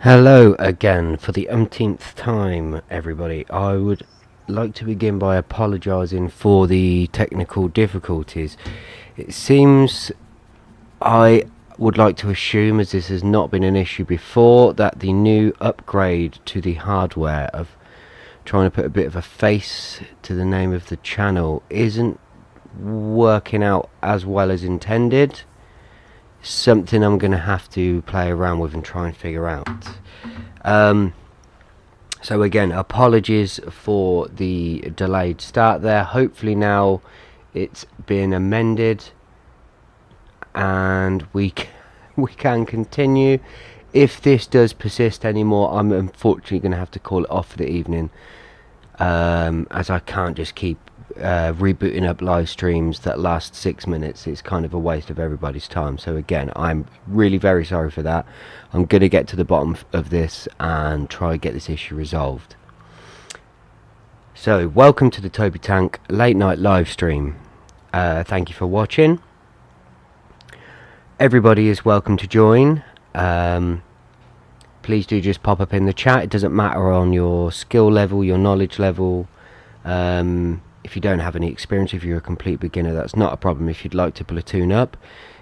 Hello again for the umpteenth time, everybody. I would like to begin by apologising for the technical difficulties. It seems I would like to assume, as this has not been an issue before, that the new upgrade to the hardware of trying to put a bit of a face to the name of the channel isn't working out as well as intended. Something I'm going to have to play around with and try and figure out. So again, apologies for the delayed start there. Hopefully now it's been amended and we can continue. If this does persist anymore, I'm unfortunately going to have to call it off for the evening, as I can't just keep rebooting up live streams that last 6 minutes. It's kind of a waste of everybody's time. So again, I'm really very sorry for that. I'm going to get to the bottom of this and try and get this issue resolved. So welcome to the Toby Tank late night live stream. Thank you for watching. Everybody is welcome to join. Please do just pop up in the chat. It doesn't matter on your skill level, your knowledge level. If you don't have any experience, if you're a complete beginner, that's not a problem. If you'd like to platoon up,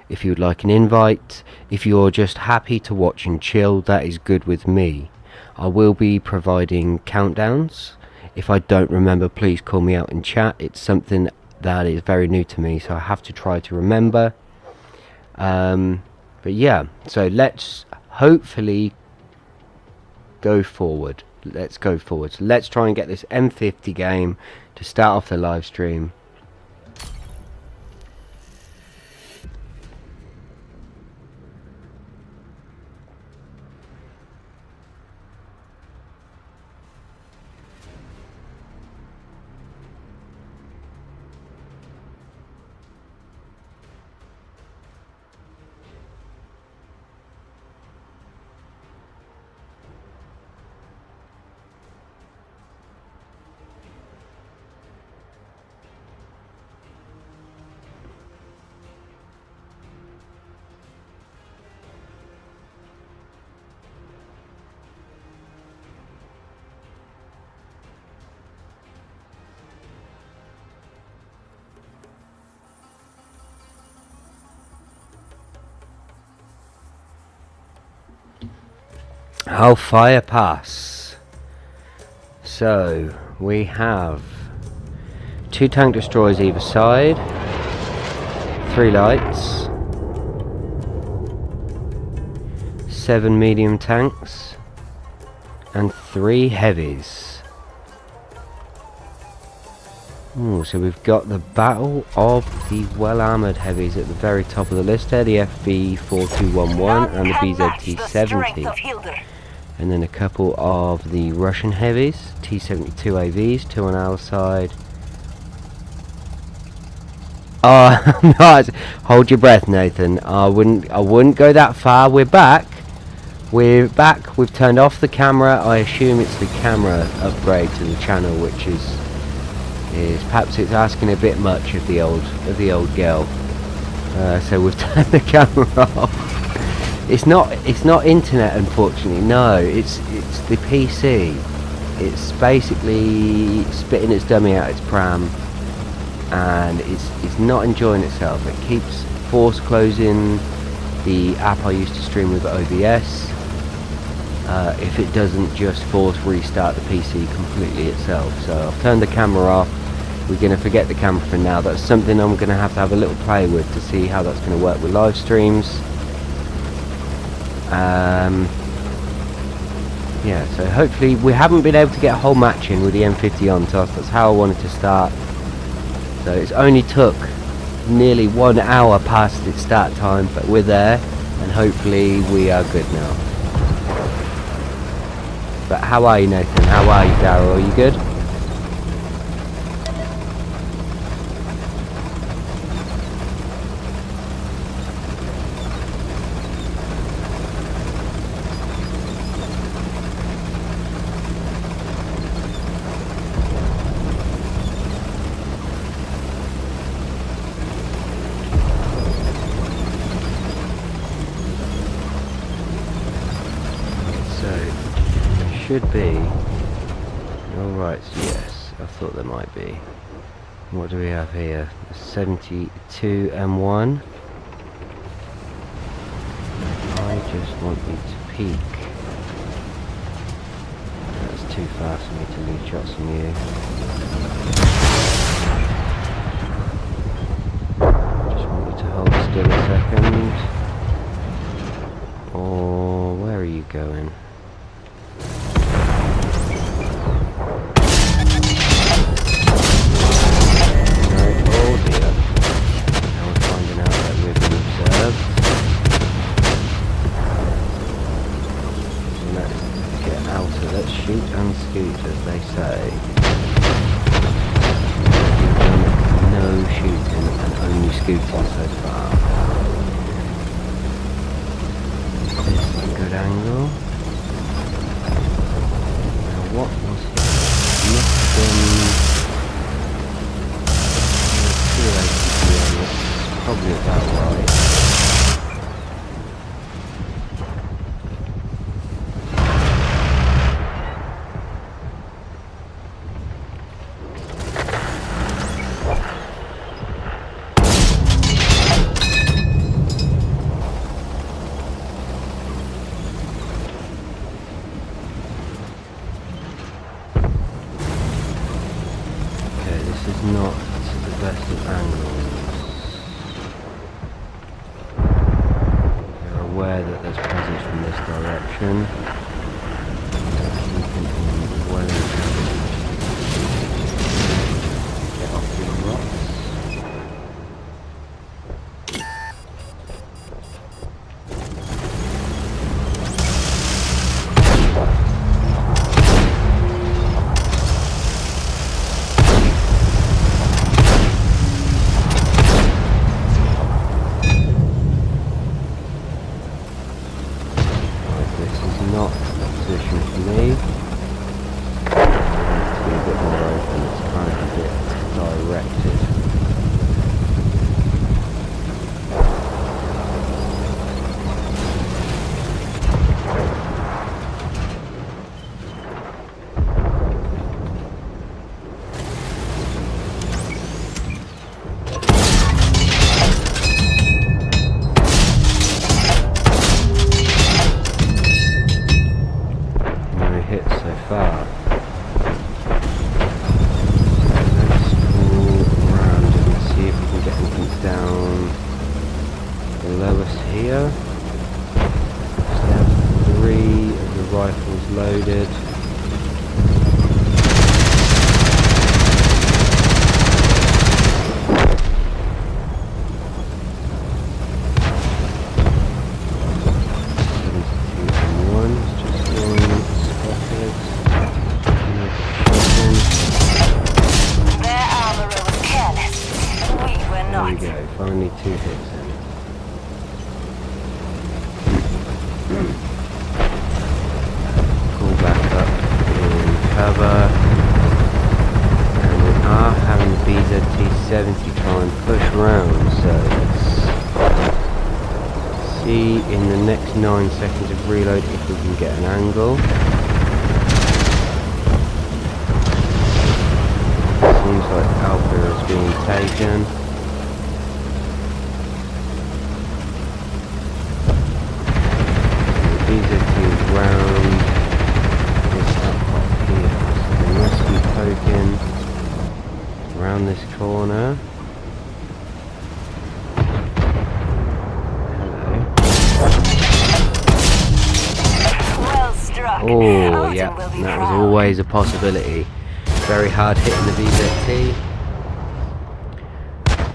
if you would like an invite, if you're just happy to watch and chill, that is good with me. I will be providing countdowns. If I don't remember, please call me out in chat. It's something that is very new to me, so I have to try to remember. But yeah, so let's hopefully go forward. Let's go forward. So let's try and get this M50 game to start off the live stream. How fire pass. So we have 2 tank destroyers either side, 3 lights, 7 medium tanks, and 3 heavies. Ooh, so we've got the battle of the well-armoured heavies at the very top of the list there, the FB4211 and the BZT70. And then a couple of the Russian heavies, T72 AVs, 2 on our side. Oh, nice. Hold your breath, Nathan. I wouldn't go that far. We're back. We're back. We've turned off the camera. I assume it's the camera upgrade to the channel, which is perhaps it's asking a bit much of the old girl. So we've turned the camera off. It's not internet, unfortunately. No, it's the PC. It's basically spitting its dummy out its pram, and it's not enjoying itself. It keeps force closing the app I used to stream with OBS. If it doesn't just force restart the PC completely itself. So I've turned the camera off. We're going to forget the camera for now. That's something I'm going to have a little play with to see how that's going to work with live streams. Yeah, so hopefully we haven't been able to get a whole match in with the M50 on, so that's how I wanted to start. So it's only took nearly 1 hour past its start time, but we're there, and hopefully we are good now. But how are you, Nathan? How are you, Daryl? Are you good? should be. Alright, so yes, I thought there might be. What do we have here? 72 M1. I just want you to peek. That's too fast for me to lead shots on you. Just want you to hold still a second. Or where are you going? Shoot and scoot, as they say. We've done no shooting and only scooting so far. This is a good angle. Now what was it? Must have been 280 probably about right. Not the best of angles. You're aware that there's presence from this direction. Keeping in well get off the rocks. Not a position for me. It's a bit more open, it's kind of a bit directed. Far. Let's pull around and see if we can get anything down below us here. Still have 3 of the rifles loaded. There we go, finally 2 hits in. Pull back up in cover. And we are having the BZT-70 try and push round, so let's see in the next 9 seconds of reload if we can get an angle. Seems like Alpha is being taken. Round this up here, so we must be poking around this corner. Hello. Well struck. Oh yeah, that was always a possibility. Very hard hitting the VZT,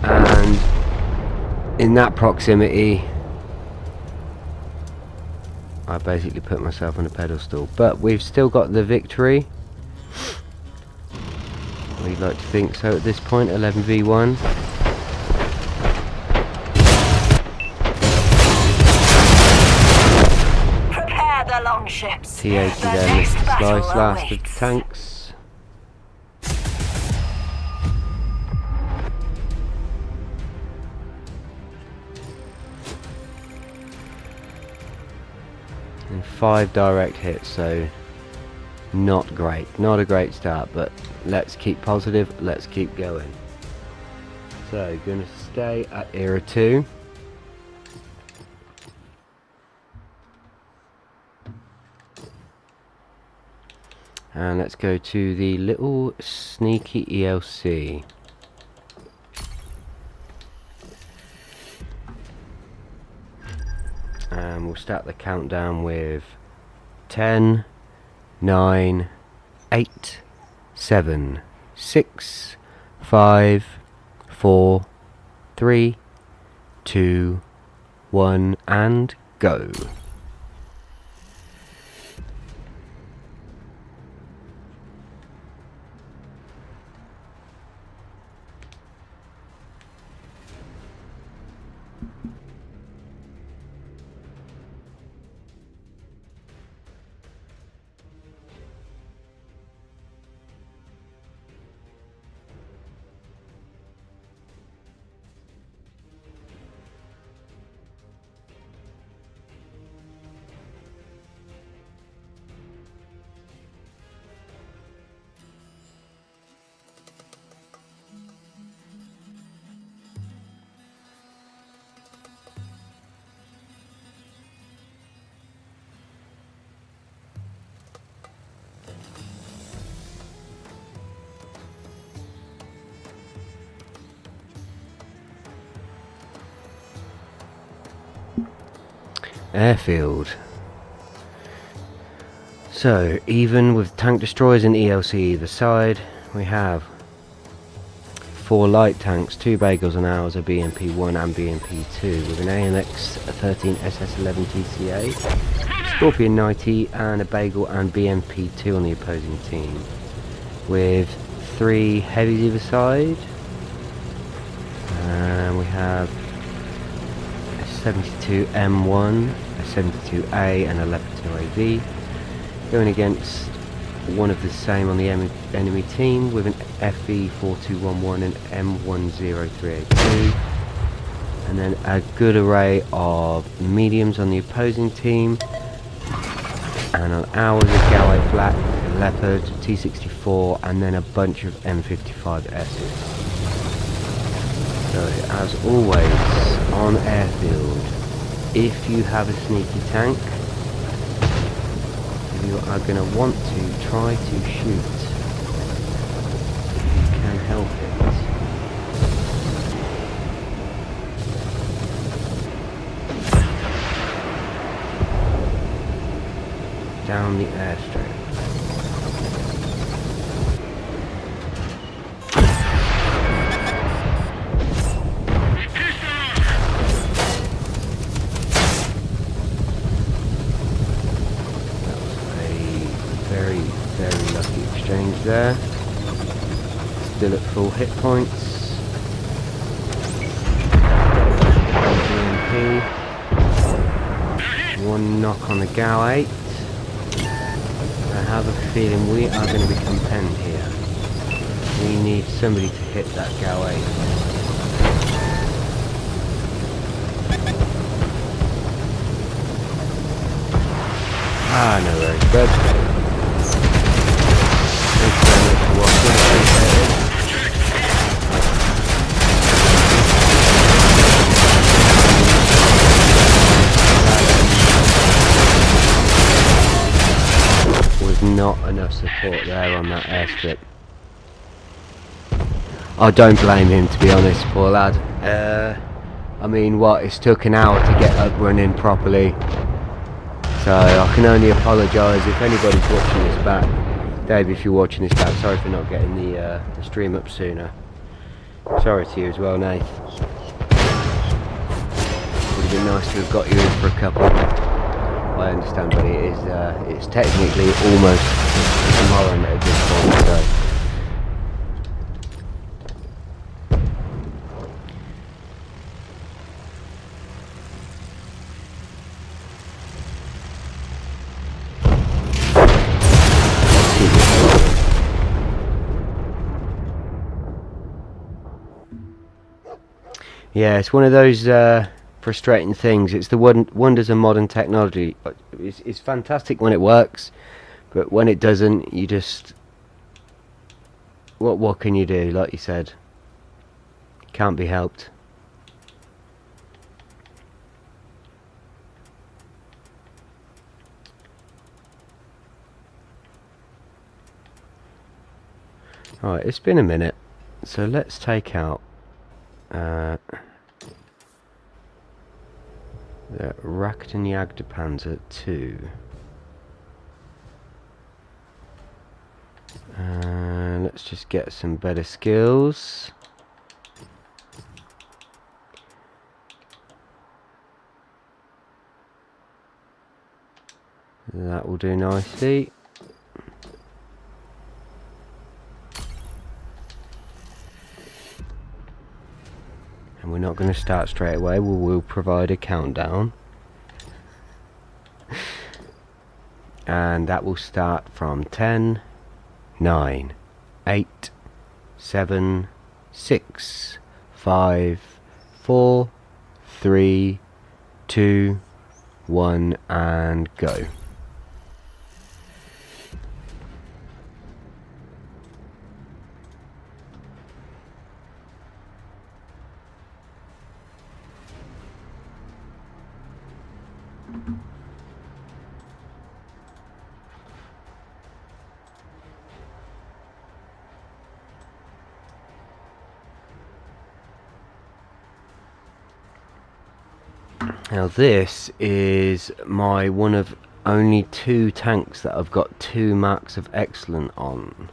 and in that proximity I basically put myself on a pedestal, but we've still got the victory. We'd like to think so at this point. 11v1. Prepare the longships. T80 there, Mr. Slice, last of the tanks. And 5 direct hits, so Not great, not a great start, but let's keep positive, let's keep going. So, gonna stay at Era 2. And let's go to the little sneaky ELC. And we'll start the countdown with 10, 9, 8, 7, 6, 5, 4, 3, 2, 1, and go. Airfield. So, even with tank destroyers and ELC either side, we have 4 light tanks, 2 bagels and ours, a BMP-1 and BMP-2, with an AMX-13 SS-11 TCA, Scorpion 90, and a bagel and BMP-2 on the opposing team, with 3 heavies either side, and we have 72 M1, a 72A and a Leopard 2 AV, going against one of the same on the enemy team with an FE4211 and M10382, and then a good array of mediums on the opposing team, and on ours a Galway Black, a Leopard, T64, and then a bunch of M55S's. So, as always, on airfield, if you have a sneaky tank, you are going to want to try to shoot if you can help it. Down the airstrip. Very lucky exchange there. Still at full hit points. BMP. 1 knock on the GAL 8. I have a feeling we are going to become penned here. We need somebody to hit that GAL 8. Ah, no worries, bud. Thanks very much for watching, appreciate it. Was not enough support there on that airstrip. I don't blame him, to be honest, poor lad. I mean, what, it's took an hour to get up running properly. So I can only apologise if anybody's watching this back. Dave, if you're watching this back, sorry for not getting the stream up sooner. Sorry to you as well, Nath. Would have been nice to have got you in for a couple. I understand, but it is it's technically almost tomorrow at this point, so. Yeah, it's one of those frustrating things. It's the wonders of modern technology. It's fantastic when it works, But when it doesn't, you just... What can you do? Like you said, can't be helped. Alright, it's been a minute, so let's take out the Rakuten Jagdpanzer 2. Let's just get some better skills. That will do nicely. And we're not going to start straight away, we will provide a countdown. And that will start from 10, 9, 8, 7, 6, 5, 4, 3, 2, 1, and go. Now this is my one of only 2 tanks that I've got 2 marks of excellent on.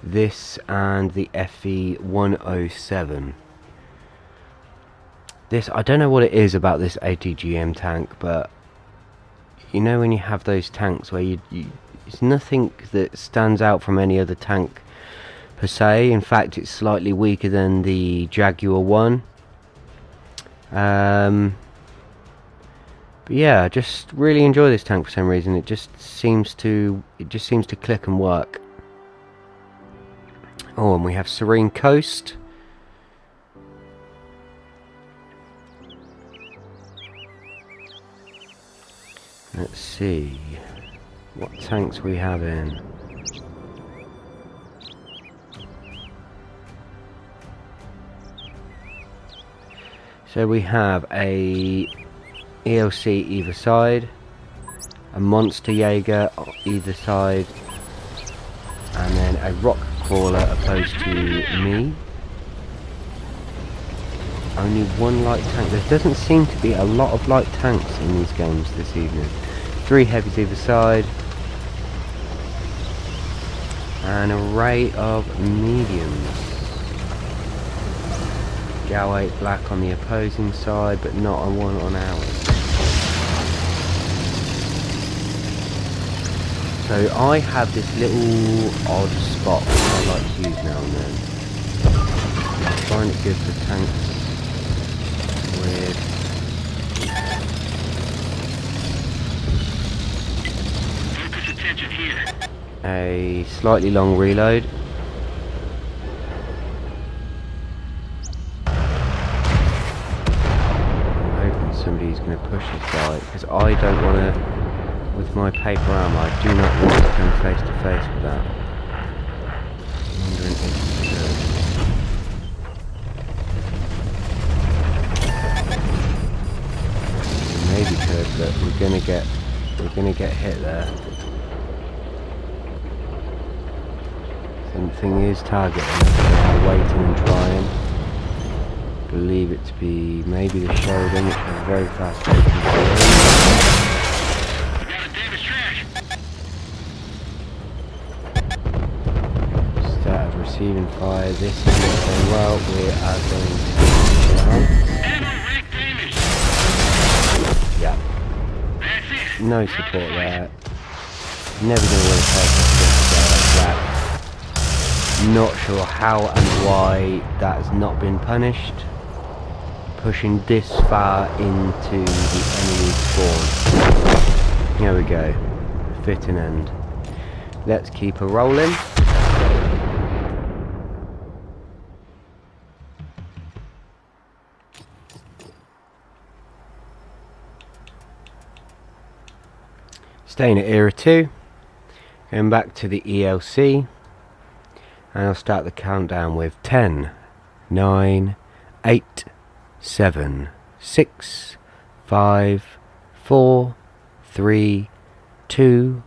This and the FE 107. This, I don't know what it is about this ATGM tank, but you know when you have those tanks where it's nothing that stands out from any other tank per se. In fact, it's slightly weaker than the Jaguar 1. But yeah, I just really enjoy this tank for some reason. It just seems to click and work. Oh, and we have Serene Coast. Let's see what tanks we have in. So we have a ELC either side, a Monster Jaeger either side, and then a Rock Crawler opposed to me. Only 1 light tank. There doesn't seem to be a lot of light tanks in these games this evening. 3 heavies either side, an array of mediums. Gal 8 black on the opposing side, but not on one on ours. So I have this little odd spot which I like to use now and then. I find it good for tanks with a slightly long reload. Somebody's going to push this guy, because I don't want to, with my paper armor, I do not want to come face to face with that. I'm wondering if maybe could, but we're gonna get hit there. Something is targeting us, so waiting and trying. Believe it to be maybe the Sheridan, which is very fast taking start of receiving fire. This is not going well. We are going to yeah, no support there. Never going to win a fight like that. Not sure how and why that has not been punished. Pushing this far into the enemy spawn. Here we go. Fitting end. Let's keep her rolling. Staying at Era 2. And back to the ELC, and I'll start the countdown with 10, 9, 8, 7, 6, 5, 4, 3, 2,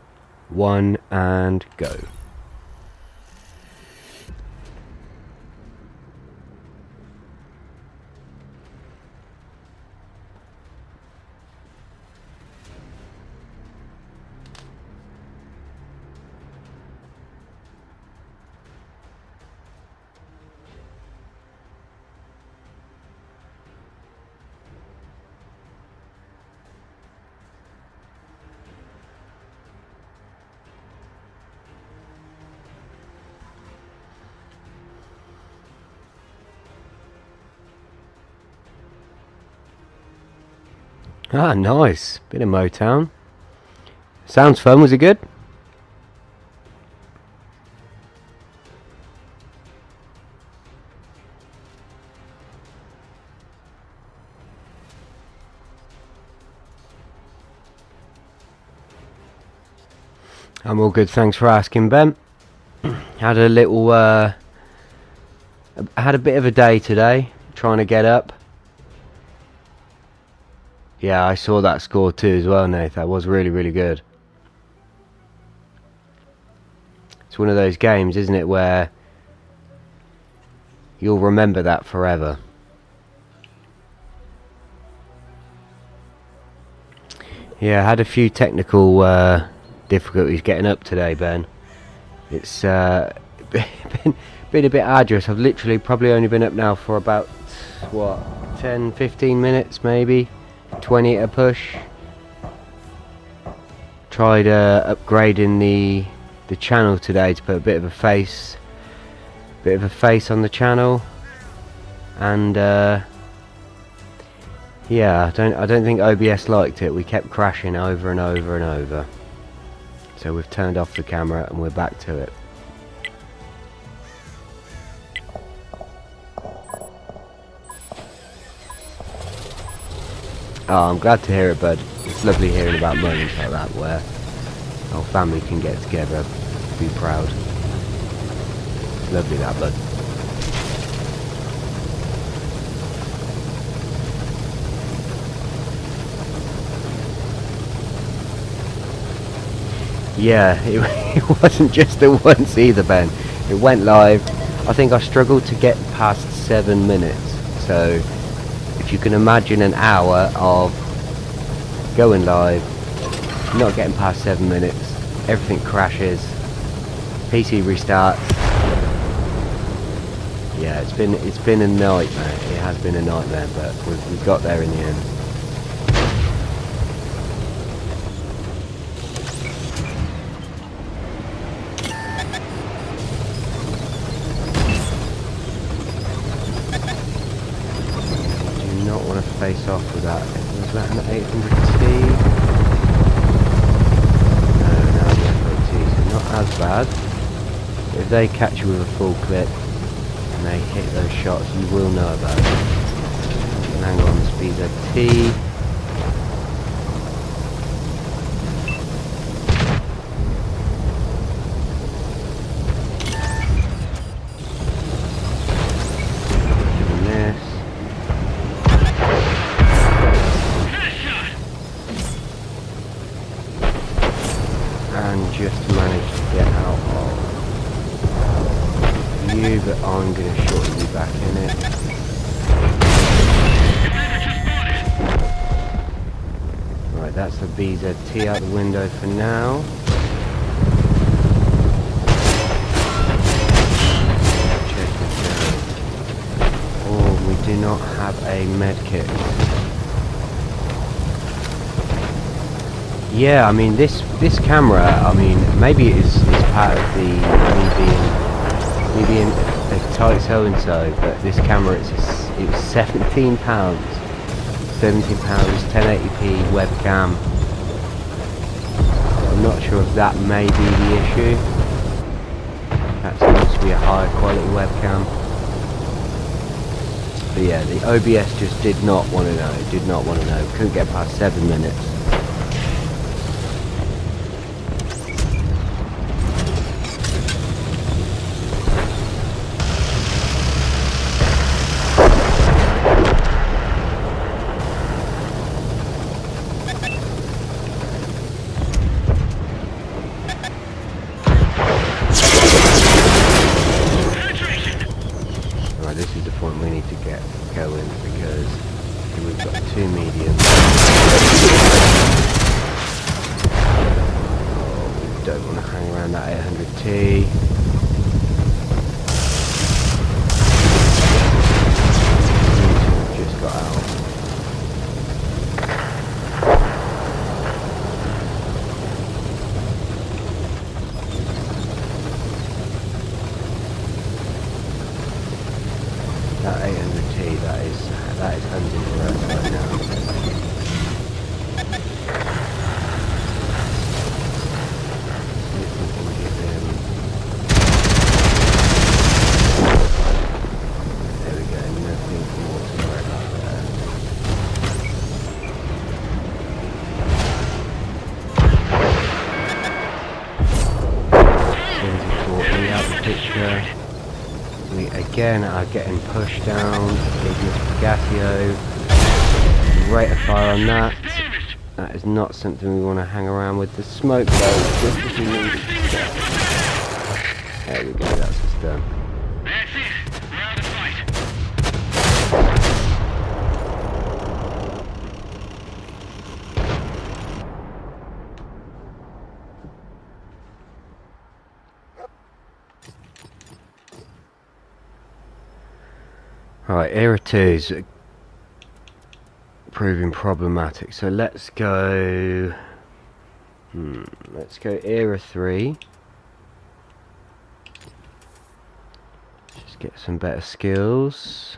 1, and go. Ah, nice. Bit of Motown. Sounds fun. Was it good? I'm all good. Thanks for asking, Ben. Had a little, had a bit of a day today, trying to get up. Yeah, I saw that score too as well, Nath. That was really, really good. It's one of those games, isn't it, where you'll remember that forever. Yeah, I had a few technical difficulties getting up today, Ben. It's been a bit arduous. I've literally probably only been up now for about, what, 10-15 minutes maybe, 20 at a push. Tried upgrading the channel today to put a bit of a face on the channel, and yeah, I don't think OBS liked it. We kept crashing over and over and over, so we've turned off the camera and we're back to it. Oh, I'm glad to hear it, bud. It's lovely hearing about moments like that where our family can get together, be proud. It's lovely, that, bud. Yeah, it wasn't just the once either, Ben. It went live. I think I struggled to get past 7 minutes, so if you can imagine an hour of going live, not getting past 7 minutes, everything crashes, PC restarts. Yeah, it's been a nightmare. It has been a nightmare, but we got there in the end. Face off with that. Was that an 800T? No, the FOT, so not as bad. But if they catch you with a full clip and they hit those shots, you will know about it. Hang on, speed ZT. Just managed to get out of you, but I'm going to shortly be back in it. Right, that's the BZT out the window for now. Check it out. Oh, we do not have a medkit. Yeah, I mean this camera, I mean maybe it is part of the me being a tight so and so, but this camera it was £17, 1080p webcam. I'm not sure if that may be the issue. That seems to be a higher quality webcam. But yeah, the OBS just did not want to know. Couldn't get past 7 minutes. the point we need to get going, because we've got 2 mediums. Oh, we don't want to hang around that 800T. Just got out. That 800T, that is hunting for us right now. See if we can give him. There we go, nothing more to worry about there. 70-40 out the picture. We again are getting pushed down. Ignis Pagatio. Rate of fire on that. That is not something we want to hang around with. The smoke though, just as we need it. There we go, that's just done. That's it. We're out of fight. Alright, Era 2's proving problematic, so let's go Era 3. Just get some better skills.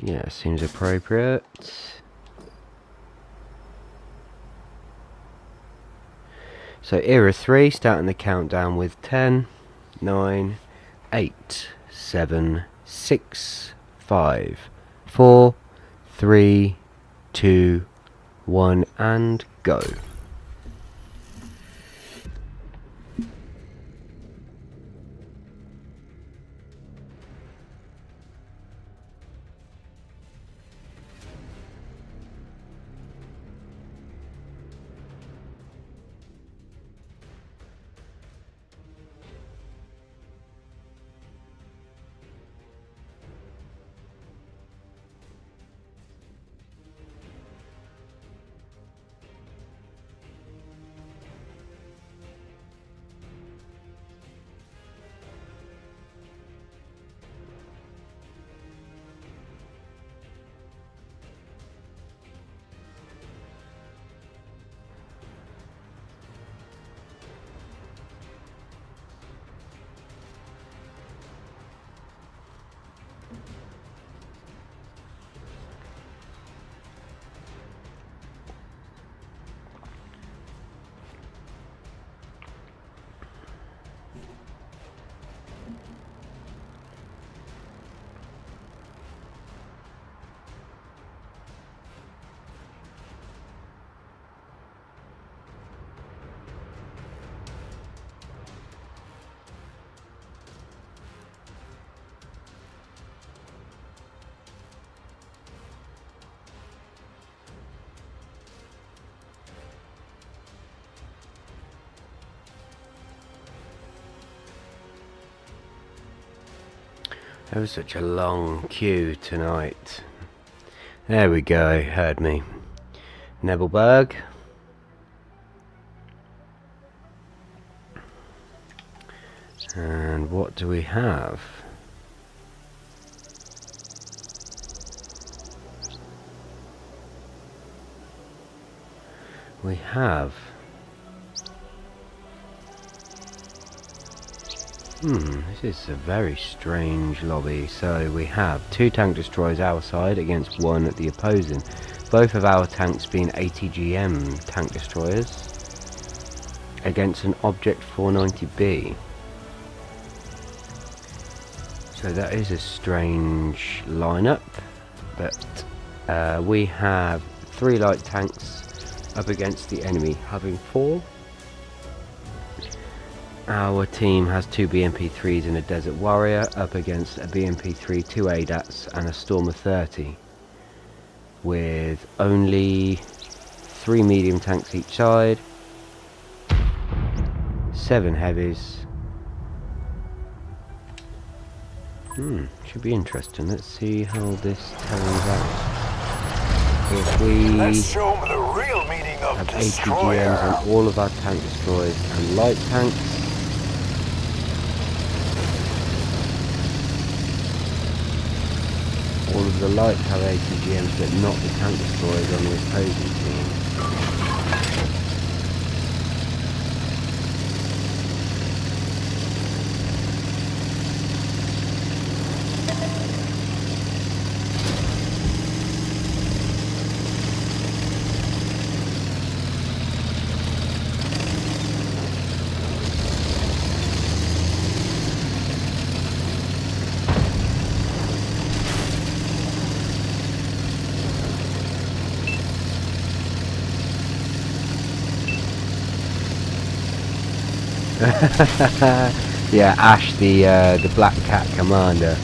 Yeah, seems appropriate. So Era 3, starting the countdown with 10, 9, 8, 7, 6, 5, 4, 3, 2, 1, and go. That was such a long queue tonight. There we go, heard me. Nebelberg. And what do we have? We have... this is a very strange lobby. So we have 2 tank destroyers our side against 1 at the opposing. Both of our tanks being ATGM tank destroyers against an Object 490B. So that is a strange lineup, but we have 3 light tanks up against the enemy having 4. Our team has 2 BMP3s and a Desert Warrior up against a BMP3, 2 ADATs and a Stormer 30 with only 3 medium tanks each side, 7 heavies. Should be interesting. Let's see how this turns out. If we Let's show 'em the real meaning of have destroyer. ATGMs on all of our tank destroyers and light tanks. All of the lights have ATGMs, but not the tank destroyers on the opposing team. Yeah, Ash, the Black Cat Commander.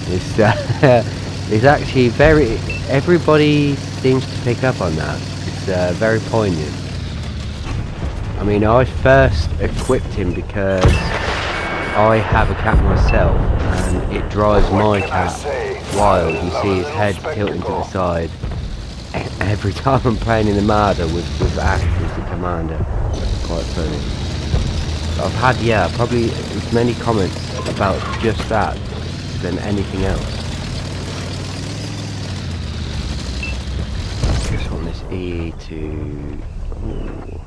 It's actually very. Everybody seems to pick up on that. It's very poignant. I mean, I first equipped him because I have a cat myself, and it drives my cat wild. You see his head tilting to the side every time I'm playing in the Marder with Ash as the commander. That's quite funny. I've had, probably as many comments about just that than anything else. I just want this E to... Ooh.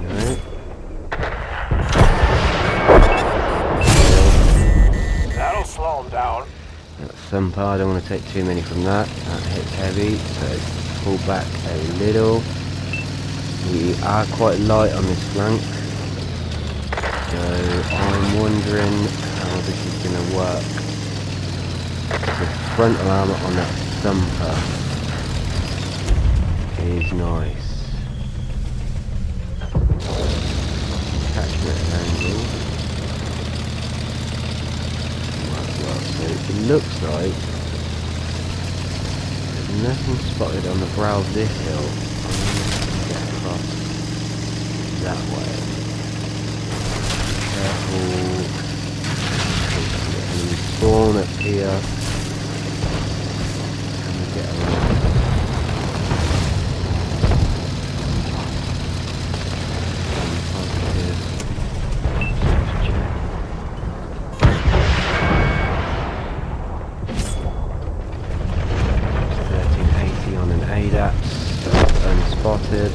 No. That'll slow 'em down. That's some part. I don't want to take too many from that. That hits heavy, so pull back a little. We are quite light on this flank. So I'm wondering how this is going to work. The frontal armour on that thumper is nice. Attachment angle. Well, so it looks like there's nothing spotted on the brow of this hill. I'm going to get across that way. Careful. Enemy spawn up here. And we get around. Positive. Check. 1380 on an ADAT. Unspotted.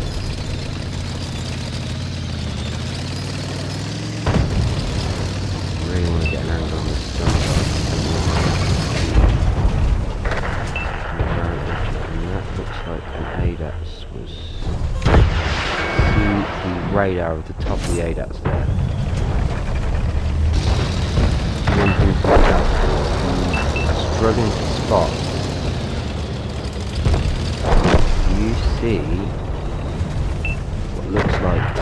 Really want to get an angle on this sun. And that looks like an ADATS was... See the radar of the top of the ADATS there. One thing to look out for, I'm struggling to spot. You see what looks like a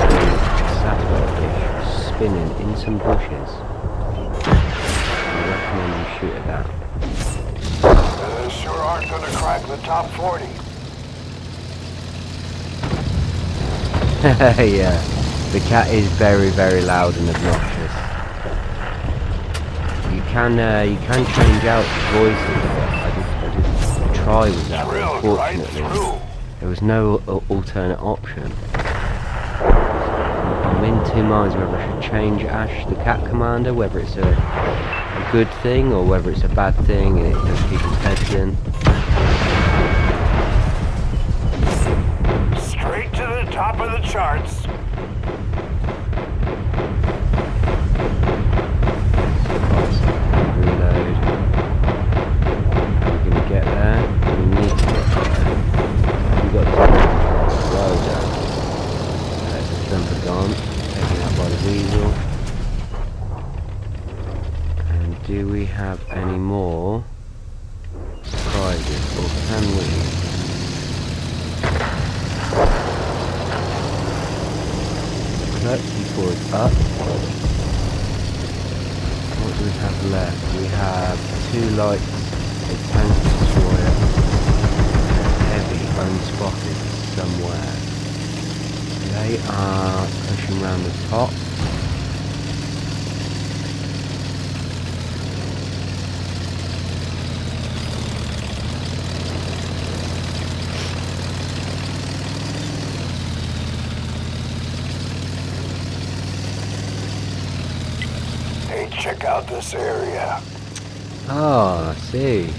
satellite dish spinning in some bushes. I recommend you shoot at that. Sure aren't gonna crack the top 40. Yeah, the cat is very, very loud and obnoxious. You can change out the voices. I did try with that, but unfortunately there was no alternate option. I'm in two minds whether I should change Ash the Cat Commander, whether it's a good thing or whether it's a bad thing and it does people's heads in. Straight to the top of the charts. Reload. We're going to get there. We need to get there. We've got the road down. There's the thumper gone. Taken out by the weasel. And do we have any more surprises? Or can we? Clutch forward up. What do we have left? We have 2 lights, a tank destroyer, and a heavy unspotted somewhere. They are pushing around the top. Hey, check out this area. Oh, I see.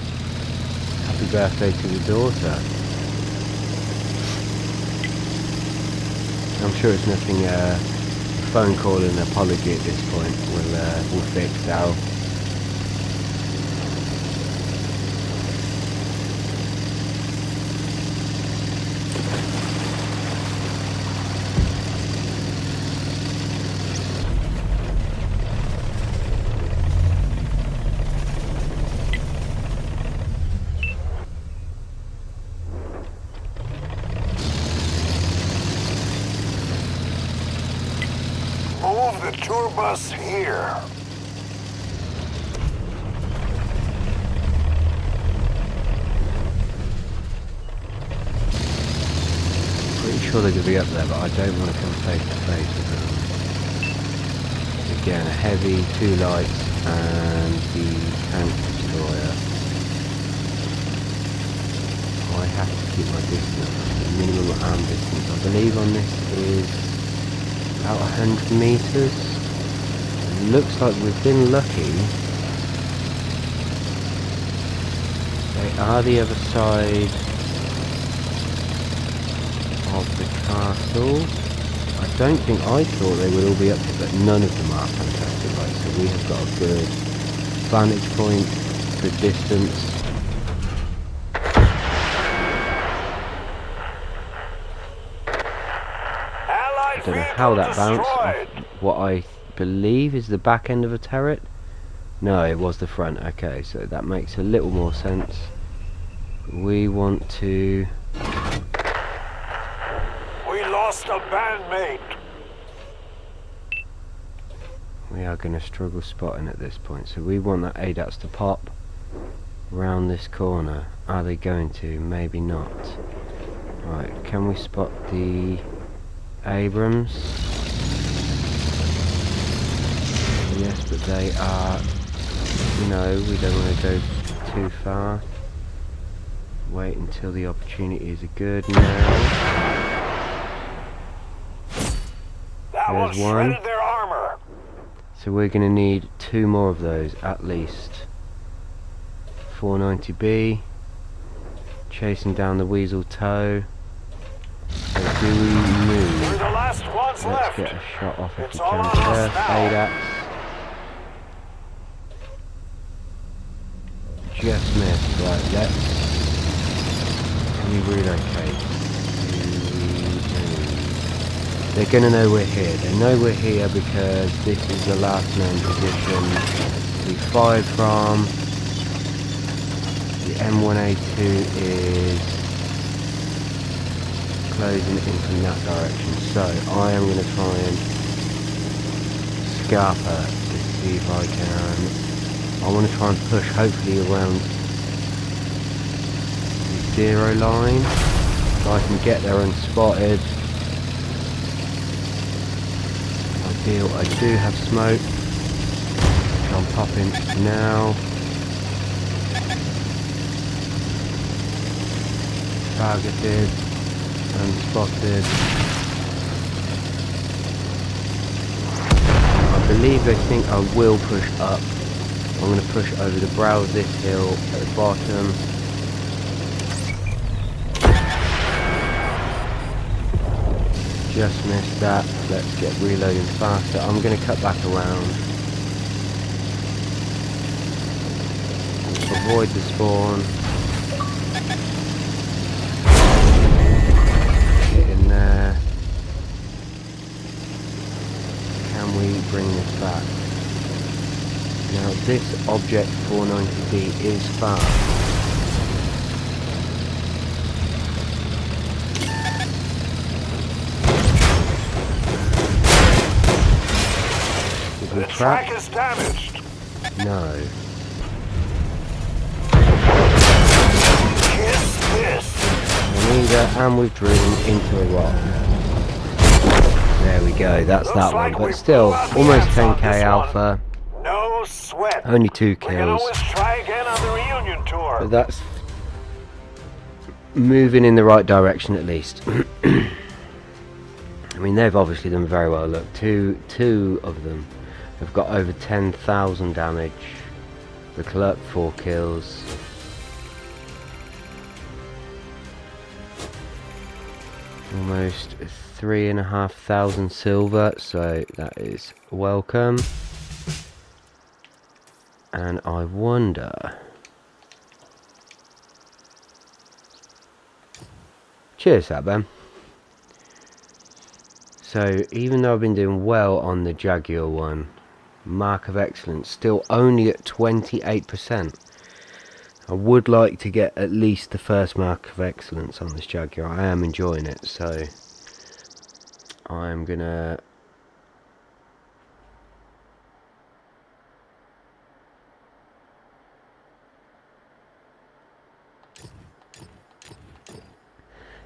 Happy birthday to the daughter. I'm sure it's nothing, phone call and apology at this point. We'll fix that. Move the tour bus here. Pretty sure they're going to be up there, but I don't want to come face to face with them. Again, a heavy, 2 lights, and the tank destroyer. I have to keep my distance, the minimum arm distance. I believe on this is about 100 meters. It looks like we've been lucky. They are the other side of the castle. I don't think I thought they would all be up here, but none of them are fantastic lights, so we have got a good vantage point, good distance. Allied I don't know vehicle how that bounced destroyed. off what I believe is the back end of a turret. No, it was the front. Okay, so that makes a little more sense. We want to... We lost a bandmate. We are going to struggle spotting at this point, so we want that ADATS to pop round this corner. Are they going to? Maybe not. Right, can we spot the Abrams? Yes, but they are... No, we don't want to go too far. Wait until the opportunities are good now. That one There's one. shredded their armor. So we're going to need 2 more of those at least. 490B. Chasing down the Weasel Toe. So do we We're move? the last ones Let's left. get a shot off if It's we all can on us first. now. ADATS. Just missed. Right, let's... Can we relocate? They're going to know we're here. They know we're here because this is the last known position we fired from. The M1A2 is closing in from that direction. So I am going to try and scarp her to see if I can. I want to try and push hopefully around the 0 line so I can get there unspotted. Ideal. I do have smoke, which I'm popping now. Targeted, unspotted. I believe they think I will push up. I'm going to push over the brow of this hill at the bottom. Just missed that. Let's get reloading faster. I'm going to cut back around. Avoid the spawn. Get in there. Can we bring this back? Now this object 490B is fast. Is he The trapped? track is damaged. No. Kiss this. Neither, and we've driven into a rock. There we go, that's Looks that one. like we But still, blew out the almost amps on 10k this one. alpha. No sweat. Only 2 We can kills. always try again on the reunion tour. But that's moving in the right direction at least. I mean, they've obviously done very well. Look, two of them have got over 10,000 damage. The clerk 4 kills. Almost 3,500 silver, so that is welcome. And I wonder. Cheers, that Ben. So even though I've been doing well on the Jaguar one, mark of excellence still only at 28%. I would like to get at least the first mark of excellence on this Jaguar. I am enjoying it, so I'm gonna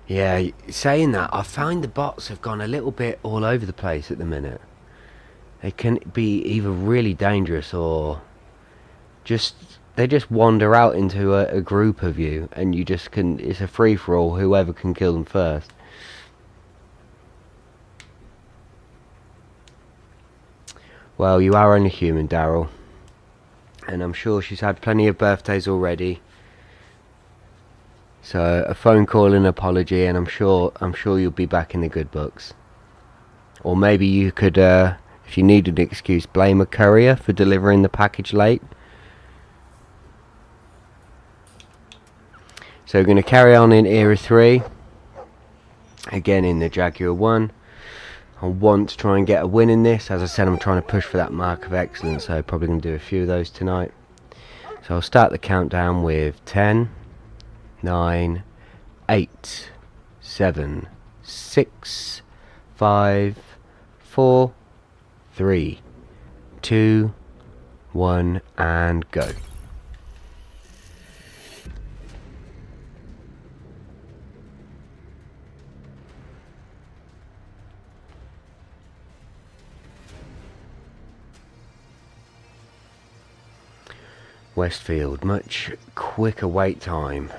yeah, saying that, I find the bots have gone a little bit all over the place at the minute. They can be either really dangerous or they just wander out into a group of you, and you just can, it's a free-for-all, whoever can kill them first. Well, you are only human, Daryl, and I'm sure she's had plenty of birthdays already. So a phone call and apology, and I'm sure you'll be back in the good books. Or maybe you could, if you needed an excuse, blame a courier for delivering the package late. So we're going to carry on in Era 3. Again in the Jaguar 1. I want to try and get a win in this. As I said, I'm trying to push for that mark of excellence, so probably going to do a few of those tonight. So I'll start the countdown with 10, 9, 8, 7, 6, 5, 4, 3, 2, 1, and go. Westfield, much quicker wait time.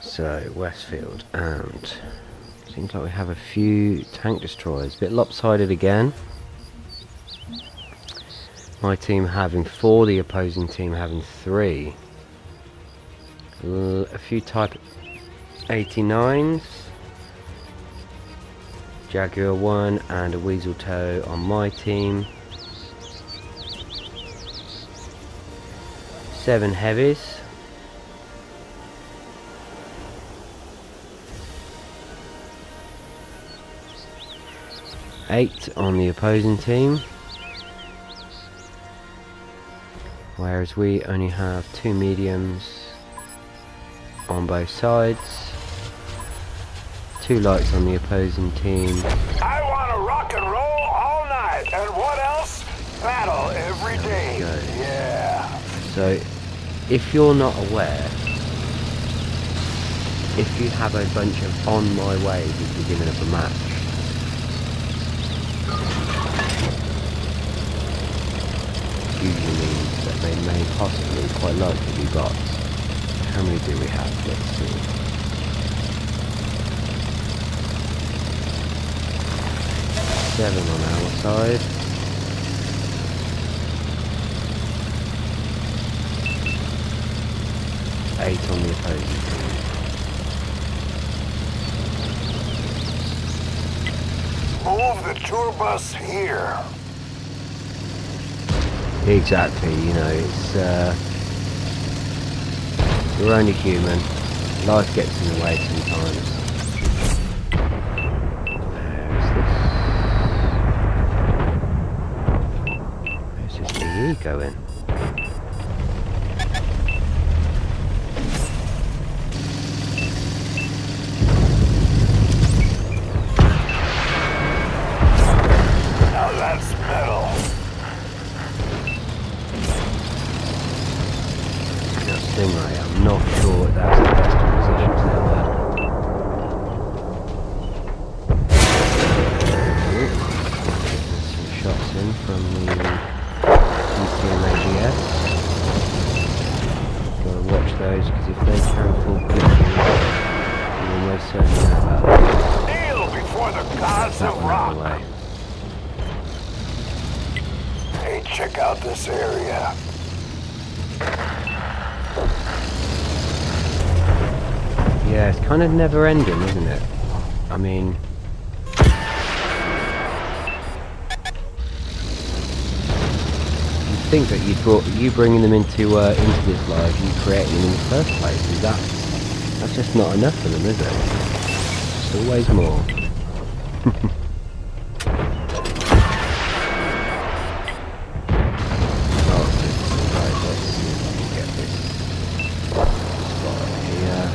So Westfield, and seems like we have a few tank destroyers. A bit lopsided again. My team having 4, the opposing team having 3. A few Type 89s. Jaguar 1 and a Weasel Toe on my team. 7 heavies. Eight on the opposing team. Whereas we only have 2 mediums on both sides. 2 lights on the opposing team. I want to rock and roll all night. And what else? Battle every day. Yeah. So, if you're not aware, if you have a bunch of on my way at the beginning of a match, usually means that they may possibly, quite likely, be bots. How many do we have? Let's see. 7 on our side. Eight on the opposing team. Move the tour bus here. Exactly, you know, it's we're only human. Life gets in the way sometimes. Where's this EE going? most certainly know about that. Kneel before the gods That of one out of the rock. way. Hey, check out this area. Yeah, it's kind of never ending, isn't it? I mean, you'd think that you bringing them into this live, you creating them in the first place. Is that's just not enough for them, is it? There's always more. Right, let's see if we can get this spot here.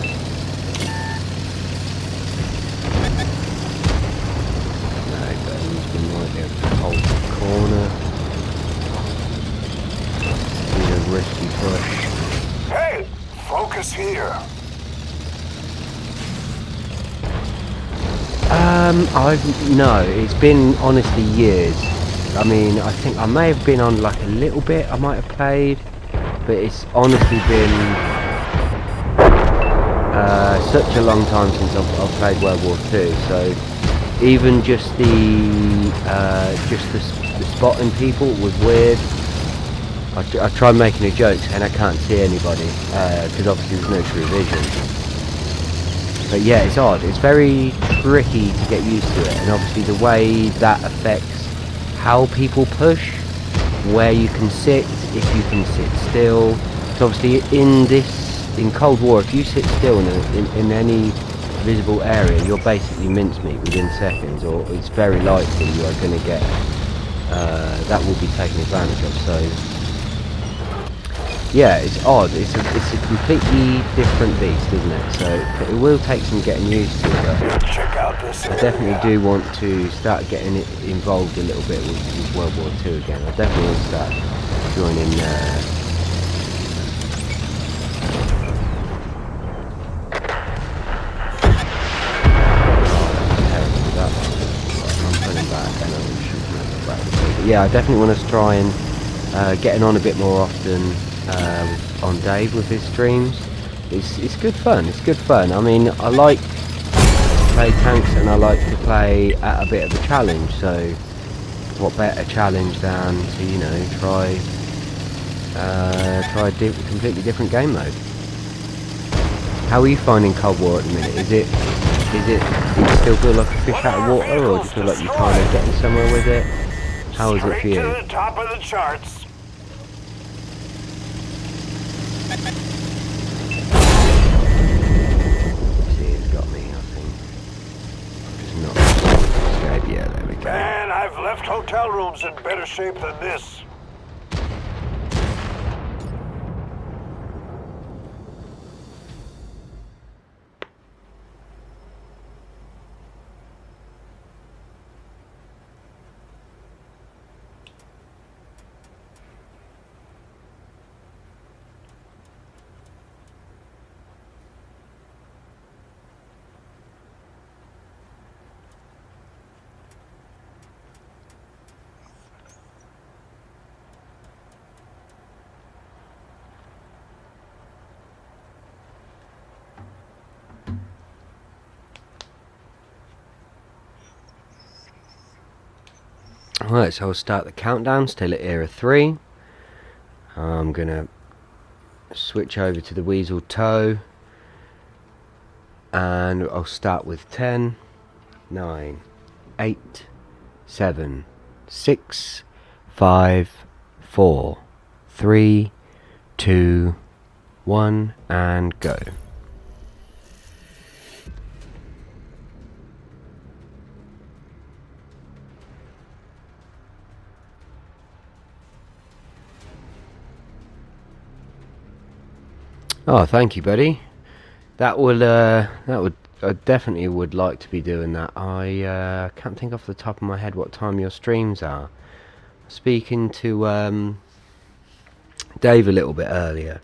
No, but we might be able to hold the corner. Need a risky push. Hey, focus here. No, it's been honestly years. I mean, I think I may have been on like a little bit, I might have played, but it's honestly been such a long time since I've played World War II. So even just the spotting people was weird. I tried making a joke and I can't see anybody because obviously there's no true vision. But yeah, it's odd. It's very tricky to get used to it, and obviously the way that affects how people push, where you can sit, if you can sit still. So obviously in Cold War, if you sit still in any visible area, you're basically mincemeat within seconds, or it's very likely you are going to get that will be taken advantage of. So yeah, it's odd. It's a completely different beast, isn't it? So it will take some getting used to, but Check out this I area. definitely do want to start getting it involved a little bit with World War II again. I definitely want to start joining. I'm pulling back, and I'm shooting at the back. But yeah, I definitely want to try and getting on a bit more often on Dave with his streams. It's good fun. It's good fun. I mean, I like to play tanks and I like to play at a bit of a challenge. So, what better challenge than to try a completely different game mode? How are you finding Cold War at the minute? Do you still feel like a fish out of water, or do you feel like you're kind of getting somewhere with it? How is it for Straight you? to the top of the charts. See, it's got me, I think. Just not escape. Yeah, there we go. Man, I've left hotel rooms in better shape than this. Alright, so I'll start the countdown, still at era 3. I'm gonna switch over to the Weasel Toe, and I'll start with 10, 9, 8, 7, 6, 5, 4, 3, 2, 1, and go. Oh, thank you, buddy. I definitely would like to be doing that. I can't think off the top of my head what time your streams are. Speaking to Dave a little bit earlier,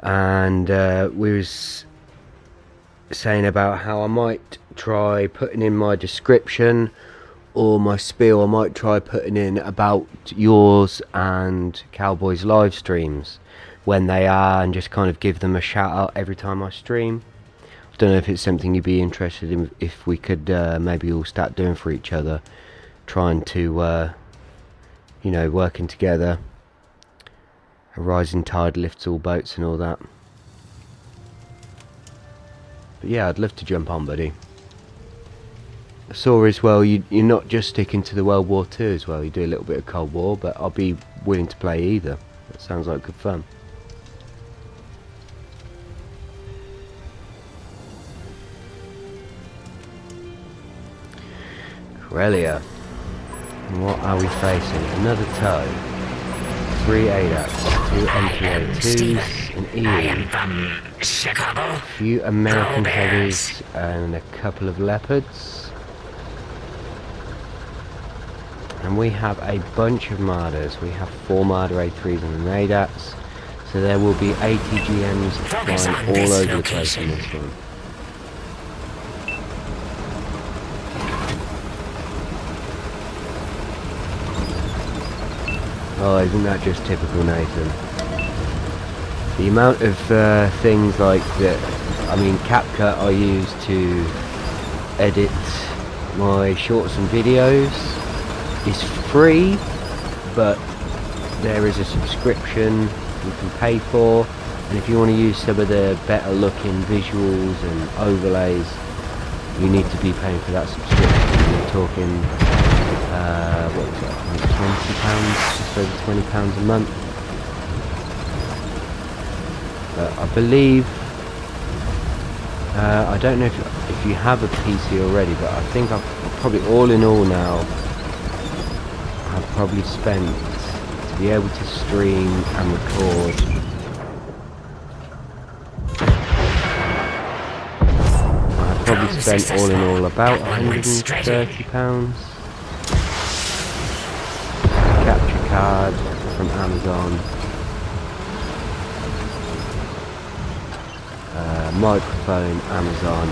and we was saying about how I might try putting in my description or my spiel. I might try putting in about yours and Cowboy's live streams when they are, and just kind of give them a shout out every time I stream. don't know if it's something you'd be interested in, if we could maybe all start doing for each other, trying to you know, working together. A rising tide lifts all boats and all that. But yeah, I'd love to jump on, buddy. I saw as well you're not just sticking to the World War II as well, you do a little bit of Cold War, but I'll be willing to play either. That sounds like good fun. Corellia. And what are we facing? Another tow. 3 ADATs, 2 MPA2s, an EU, a few American heavies, and a couple of leopards. And we have a bunch of Marders. We have 4 Marder A3s and an ADATs. So there will be ATGMs flying all over the place in this one. Oh, isn't that just typical Nathan? The amount of things like that, I mean, CapCut I use to edit my shorts and videos is free, but there is a subscription you can pay for, and if you want to use some of the better looking visuals and overlays, you need to be paying for that subscription. We're talking what was it, I think £20, just over £20 a month. But I believe, I don't know if you have a PC already, but I think I've probably, all in all now, I've probably spent, to be able to stream and record, I've probably spent all in all about £130. Capture card from Amazon, microphone, Amazon,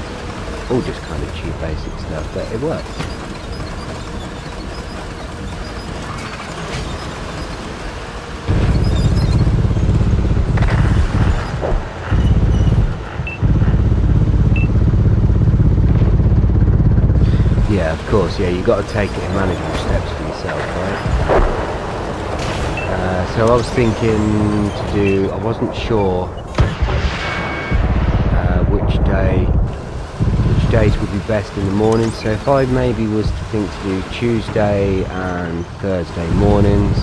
all just kind of cheap basic stuff, but it works. Yeah, of course, yeah, you've got to take it in manageable steps for yourself, right? So I was thinking to do, I wasn't sure which days would be best in the morning, so if I maybe was to think to do Tuesday and Thursday mornings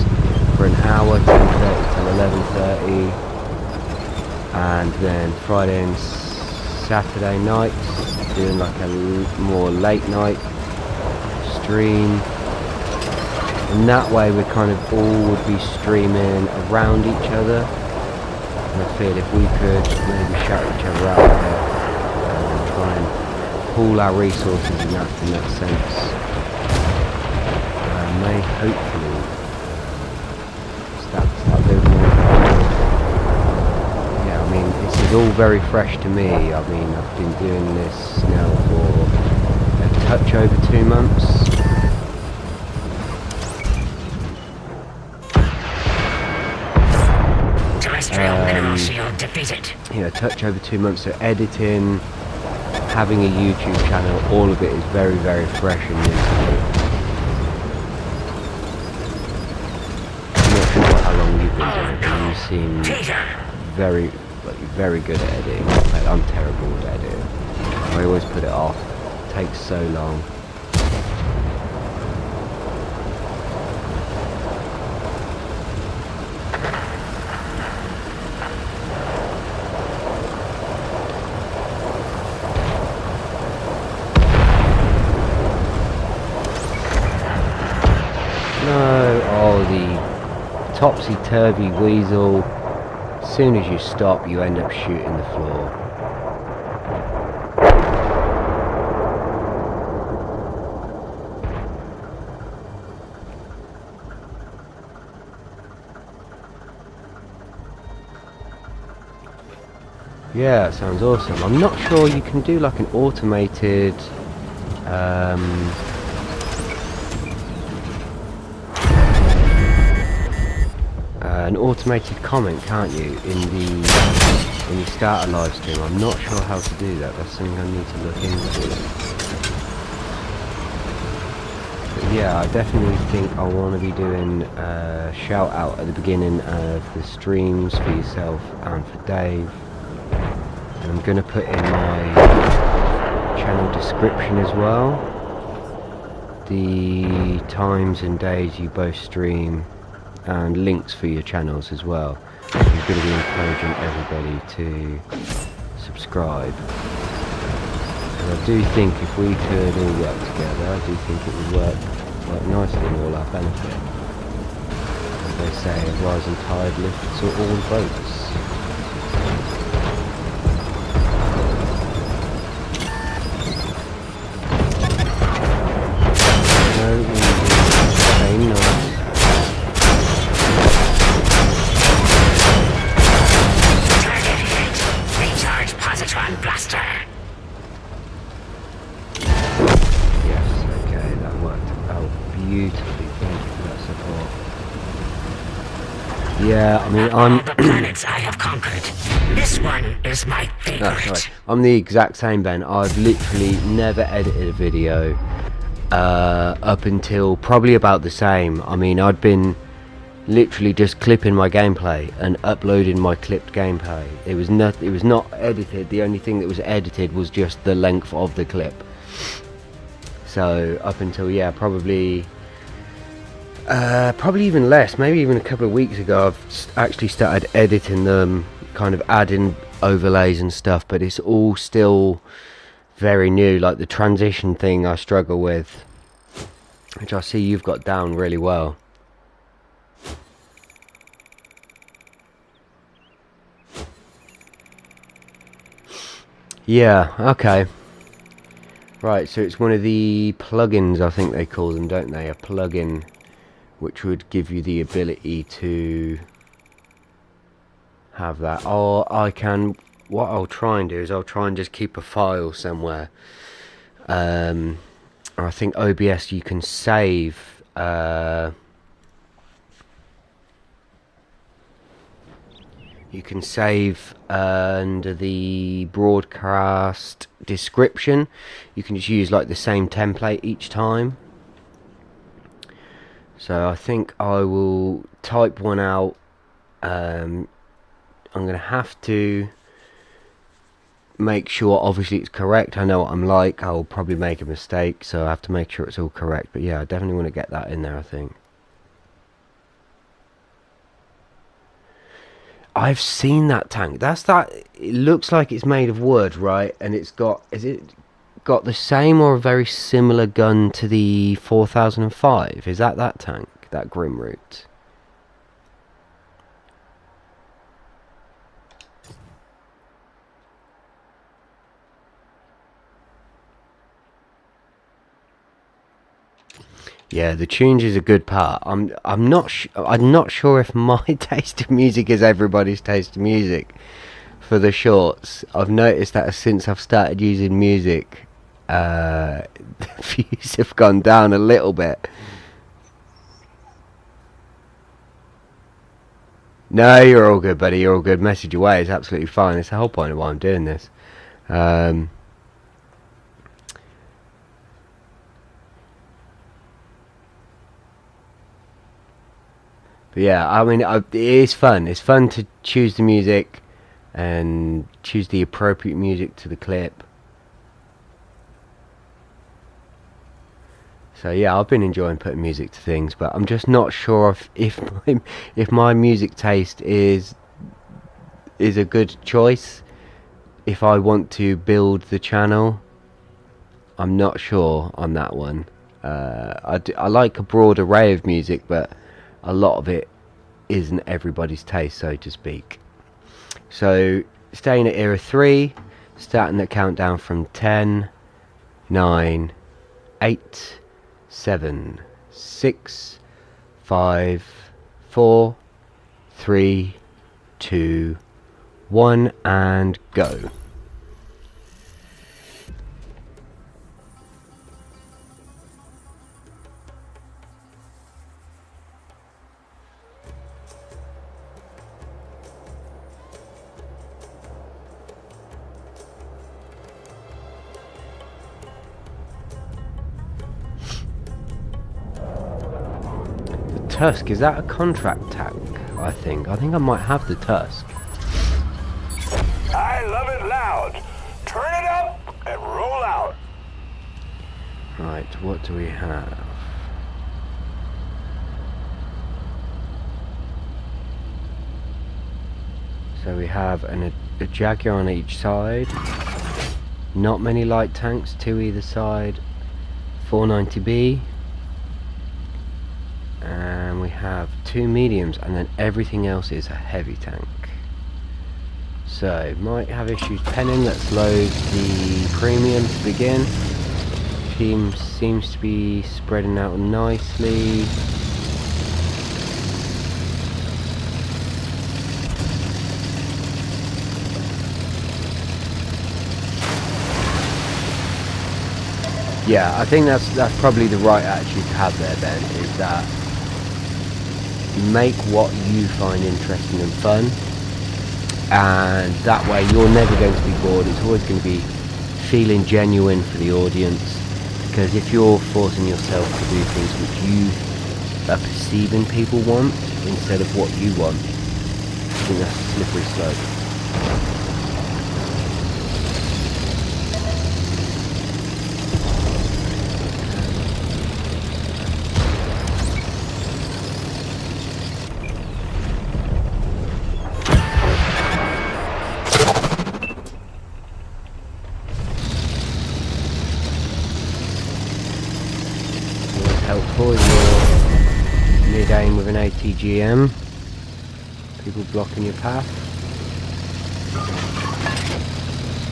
for an hour, 10:30 till 11:30, and then Friday and Saturday nights doing like a more late night stream. And that way we kind of all would be streaming around each other. And I feel if we could maybe shout each other out a bit and try and pool our resources in that sense, may hopefully start doing more. Yeah, I mean, this is all very fresh to me. I mean, I've been doing this now for a touch over 2 months. You know, touch over 2 months, so editing, having a YouTube channel, all of it is very, very fresh and new to me. I'm not sure how long you've been doing it, but you seem very good at editing. Like, I'm terrible at editing. I always put it off. It takes so long. Topsy-turvy weasel. As soon as you stop, you end up shooting the floor. Yeah, that sounds awesome. I'm not sure you can do like an automated an automated comment, can't you, in the when you start a live stream. I'm not sure how to do that. That's something I need to look into. But yeah, I definitely think I want to be doing a shout out at the beginning of the streams for yourself and for Dave. And I'm going to put in my channel description as well the times and days you both stream and links for your channels as well. I'm going to be encouraging everybody to subscribe. And I do think if we could all work together, I do think it would work quite nicely in all our benefit. As they say, a rising tide lifts all boats. Same noise. Recharge positron blaster. Yes, okay, that worked out beautifully. Thank you for that support. Yeah, I mean, All the planets I have conquered, this one is my favorite. I'm the exact same, Ben. I've literally never edited a video up until probably about the same. I mean, I'd been literally just clipping my gameplay and uploading my clipped gameplay. It was not edited. The only thing that was edited was just the length of the clip. So up until, yeah, probably even less, maybe even a couple of weeks ago, I've actually started editing them, kind of adding overlays and stuff, but it's all still very new. Like the transition thing I struggle with, which I see you've got down really well. Yeah, okay. Right, so it's one of the plugins, I think they call them, don't they? A plugin which would give you the ability to have that. Or I can, what I'll try and do is I'll try and just keep a file somewhere. I think OBS you can save under the broadcast description. You can just use like the same template each time. So I think I will type one out. I'm going to have to make sure obviously it's correct. I know what I'm like, I'll probably make a mistake, so I have to make sure it's all correct. But yeah, I definitely want to get that in there, I think. I've seen that tank. That's that. It looks like it's made of wood, right? And it's got, is it got the same or a very similar gun to the 4005? Is that tank, that Grimroot? Yeah, the tunes is a good part. I'm not sure if my taste of music is everybody's taste of music for the shorts. I've noticed that since I've started using music, the views have gone down a little bit. No, you're all good, buddy. You're all good. Message away. It's absolutely fine. It's the whole point of why I'm doing this. But yeah, I mean, it is fun. It's fun to choose the music and choose the appropriate music to the clip. So yeah, I've been enjoying putting music to things, but I'm just not sure if my music taste is a good choice. If I want to build the channel, I'm not sure on that one. I like a broad array of music, but a lot of it isn't everybody's taste, so to speak. So staying at era 3, starting the countdown from 10, 9, 8, 7, 6, 5, 4, 3, 2, 1, and go. Tusk, is that a contract tank? I think I might have the Tusk. I love it loud. Turn it up and roll out. Right, what do we have? So we have a Jaguar on each side. Not many light tanks, 2 either side. 490B. And we have 2 mediums, and then everything else is a heavy tank. So, might have issues penning. Let's load the premium to begin. Team seems to be spreading out nicely. Yeah, I think that's probably the right attitude to have there, Ben, is that make what you find interesting and fun, and that way you're never going to be bored. It's always going to be feeling genuine for the audience, because if you're forcing yourself to do things which you are perceiving people want instead of what you want, I think that's a slippery slope. Helpful if you're mid-aim with an ATGM, people blocking your path,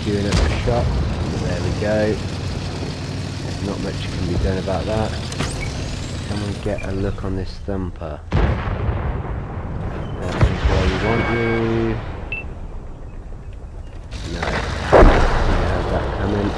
queuing up the shot. There we go. Not much can be done about that. Can we get a look on this thumper? That is where we want you. No, we have that coming.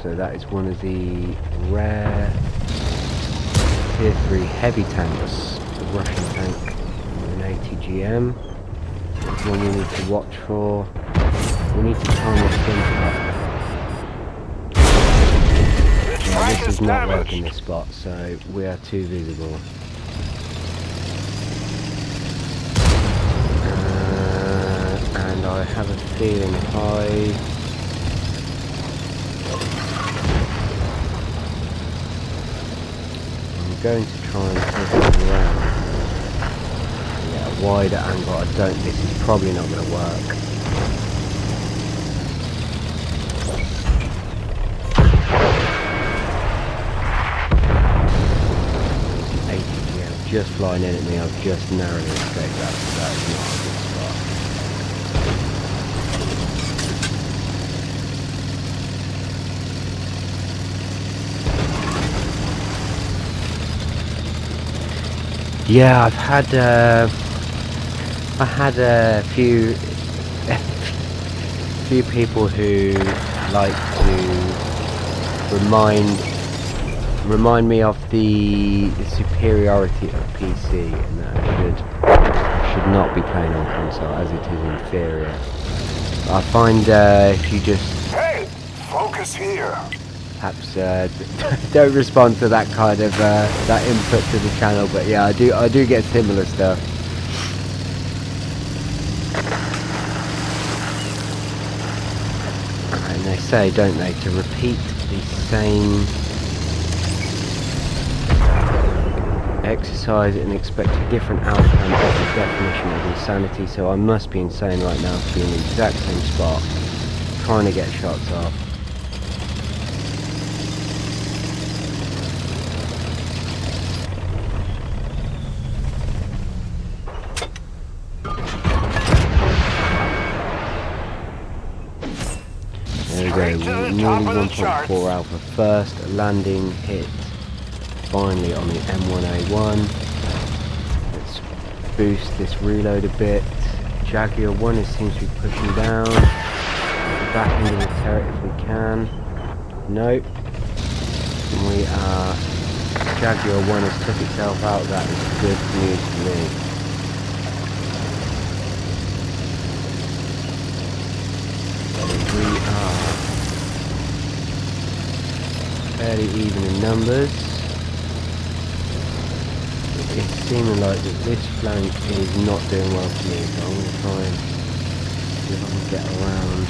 So that is one of the rare tier 3 heavy tanks, the Russian tank with an ATGM. That's one we need to watch for. We need to time this thing up. This is not working this spot, so we are too visible. And I have a feeling if I'm going to try and take it around. Yeah, wider angle. This is probably not going to work. ATGM just flying in at me. I've just narrowly escaped that. So that is not a good spot. Yeah, I had a few people who like to remind me of the superiority of PC, and that should not be playing on console as it is inferior. I find if you just focus here. Perhaps don't respond to that kind of that input to the channel, but yeah, I do get similar stuff. And they say, don't they, to repeat the same exercise and expect a different outcome is the definition of insanity. So I must be insane right now to be in the exact same spot, trying to get shots off. There we go, nearly 1.4 alpha, first landing hit finally on the M1A1. Let's boost this reload a bit. Jaguar 1 seems to be pushing down. Back into the turret if we can. No. We are... Jaguar 1 has took itself out. That is good news for me. We are fairly even in numbers. It's seeming like that this flank is not doing well for me, so I'm going to try and see if I can get around.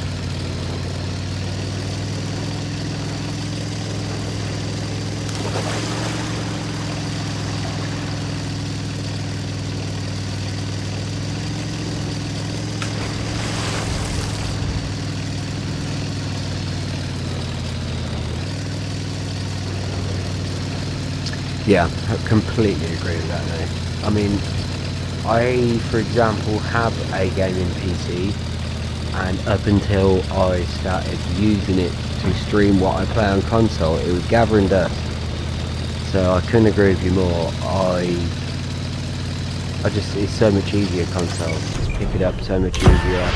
Yeah, I completely agree with that though. I mean, I, for example, have a gaming PC, and up until I started using it to stream what I play on console, it was gathering dust. So I couldn't agree with you more. I just, it's so much easier console. Just pick it up so much easier.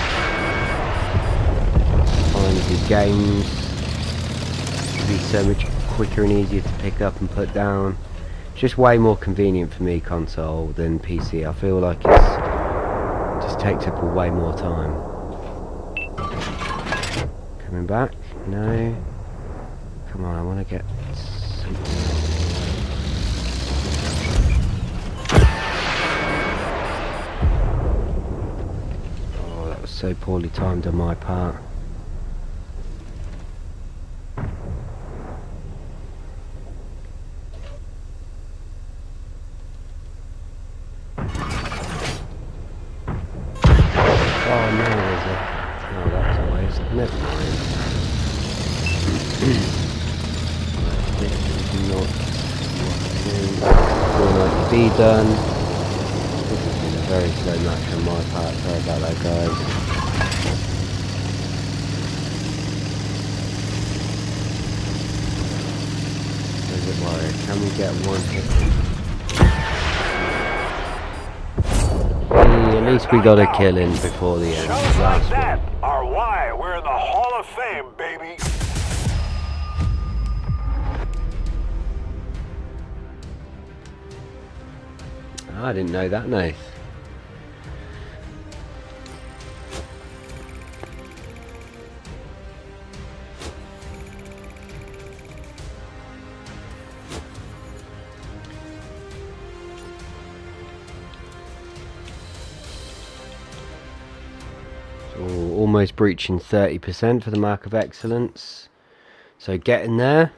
Find the games to be so much quicker and easier to pick up and put down. Just way more convenient for me console than PC. I feel like it just takes up way more time. Coming back? No. Come on, I want to get something. Oh, that was so poorly timed on my part. Never mind. This is not what to be done. This has been a very slow match on my part. Sorry about that, guys. Doesn't worry. Can we get one hit? At least we got a kill in before the end. Shows like that are why we're in the Hall of Fame, baby. Oh, I didn't know that, Nath. Almost breaching 30% for the mark of excellence, so getting there.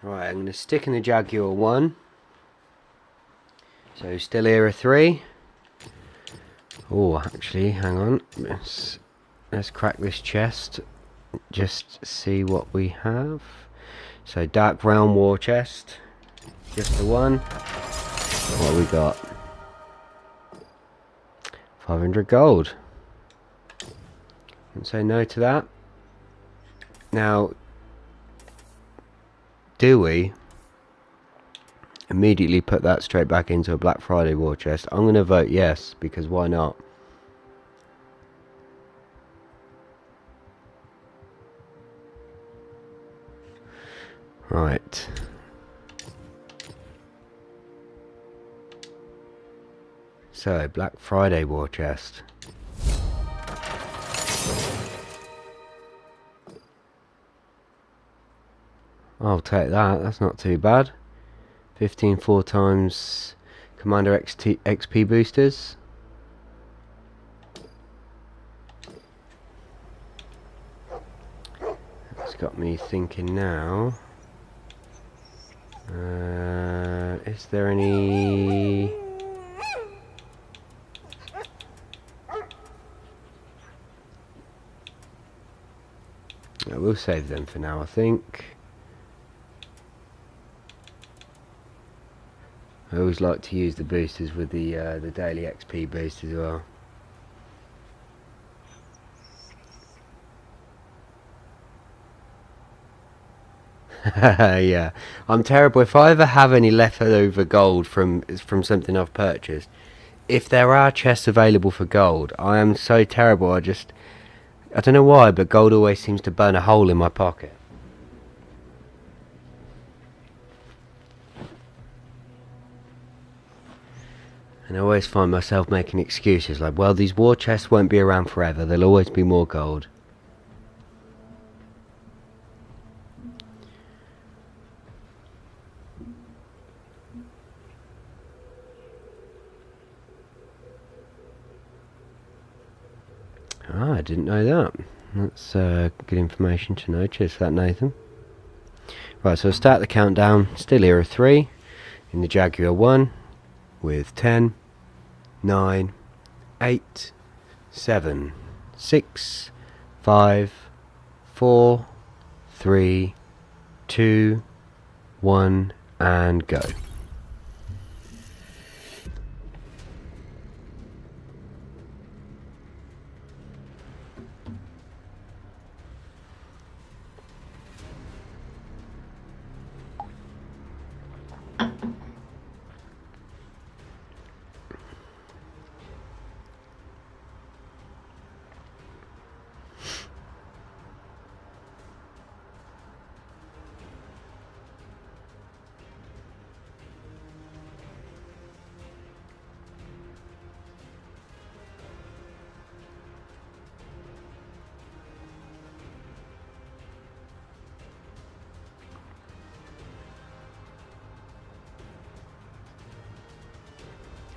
Right, I'm going to stick in the Jaguar 1, so still era 3. Oh, actually, hang on, let's crack this chest, just see what we have. So Dark Realm War Chest, just the one. What we got? 500 gold. Don't say no to that. Now, do we immediately put that straight back into a Black Friday War Chest? I'm going to vote yes, because why not? Right. So, Black Friday War Chest. I'll take that, that's not too bad. 15 4 times Commander XP boosters. That's got me thinking now. Is there any... We'll save them for now, I think. I always like to use the boosters with the daily XP boost as well. Yeah, I'm terrible. If I ever have any leftover gold from something I've purchased, if there are chests available for gold, I am so terrible. I don't know why, but gold always seems to burn a hole in my pocket. And I always find myself making excuses like, well, these war chests won't be around forever. There'll always be more gold. Ah, I didn't know that. That's good information to know. Cheers for that, Nathan. Right, so I'll start the countdown. Still Era 3 in the Jaguar 1 with 10, 9, 8, 7, 6, 5, 4, 3, 2, 1, and go.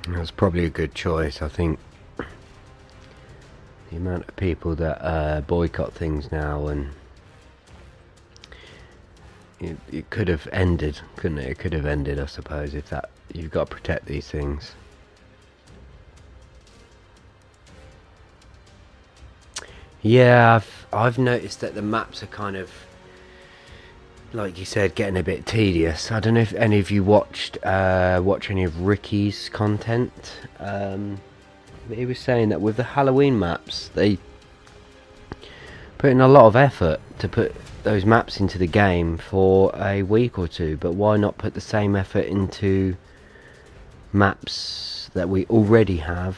That's probably a good choice. I think the amount of people that boycott things now, and it could have ended, couldn't it? It could have ended, I suppose, if that you've got to protect these things. Yeah, I've noticed that the maps are kind of, like you said, getting a bit tedious. I don't know if any of you watch any of Ricky's content. But he was saying that with the Halloween maps, they put in a lot of effort to put those maps into the game for a week or two. But why not put the same effort into maps that we already have?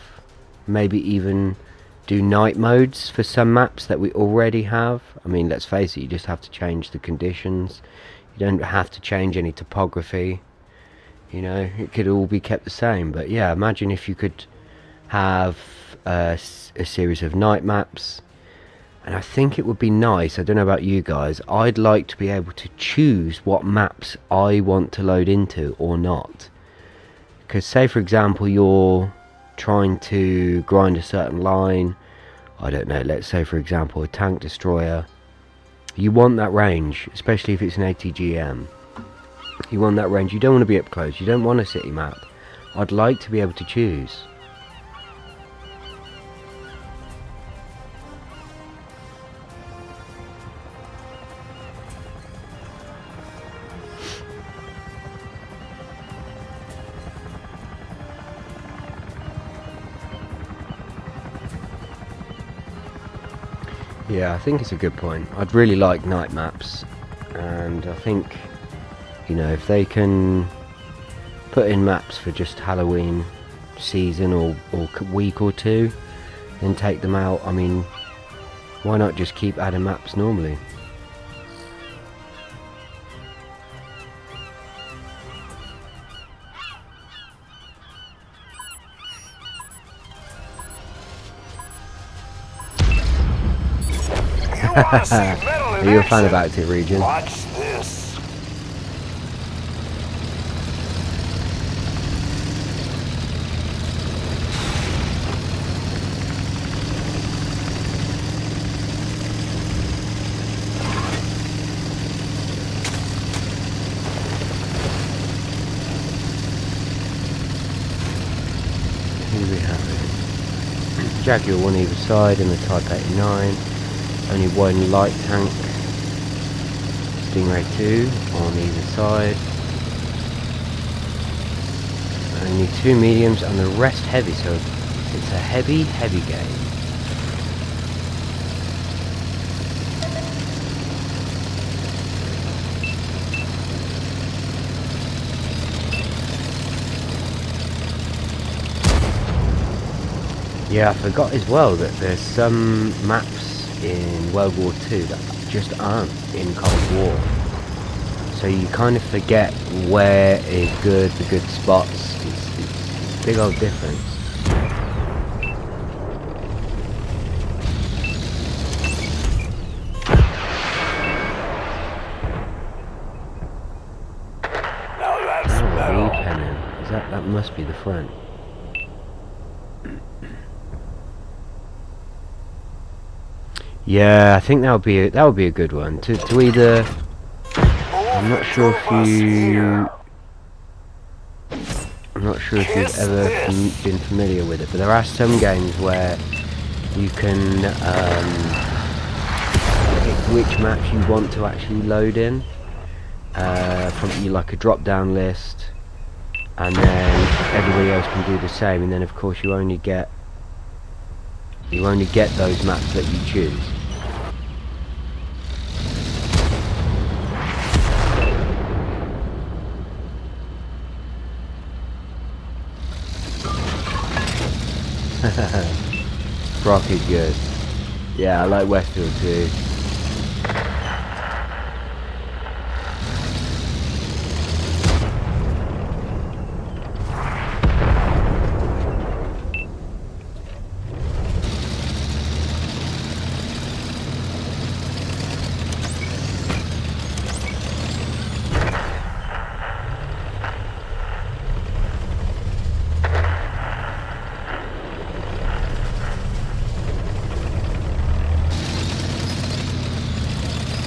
Maybe even do night modes for some maps that we already have. I mean, let's face it, you just have to change the conditions. You don't have to change any topography. You know, it could all be kept the same. But yeah, imagine if you could have a series of night maps. And I think it would be nice, I don't know about you guys, I'd like to be able to choose what maps I want to load into or not. Because say for example you're trying to grind a certain line, I don't know, let's say for example a tank destroyer, you want that range, especially if it's an ATGM, you want that range, you don't want to be up close, you don't want a city map. I'd like to be able to choose. Yeah, I think it's a good point. I'd really like night maps, and I think, you know, if they can put in maps for just Halloween season or week or two, then take them out. I mean, why not just keep adding maps normally? Are you a fan of Active Region? Watch this. Here we have it. Jaguar one either side and the Type 89. Only one light tank, Stingray 2 on either side, only two mediums and the rest heavy, so it's a heavy game. Yeah, I forgot as well that there's some maps in World War II that just aren't in Cold War. So you kind of forget where is good, the good spots. It's a big old difference. Now that's metal. E-penning. Is that must be the front. Yeah, I think that would be a good one to either. I'm not sure if you've ever been familiar with it, but there are some games where you can pick which maps you want to actually load in from like a drop-down list, and then everybody else can do the same, and then of course you only get those maps that you choose. Brock is good. Yeah, I like Westfield too.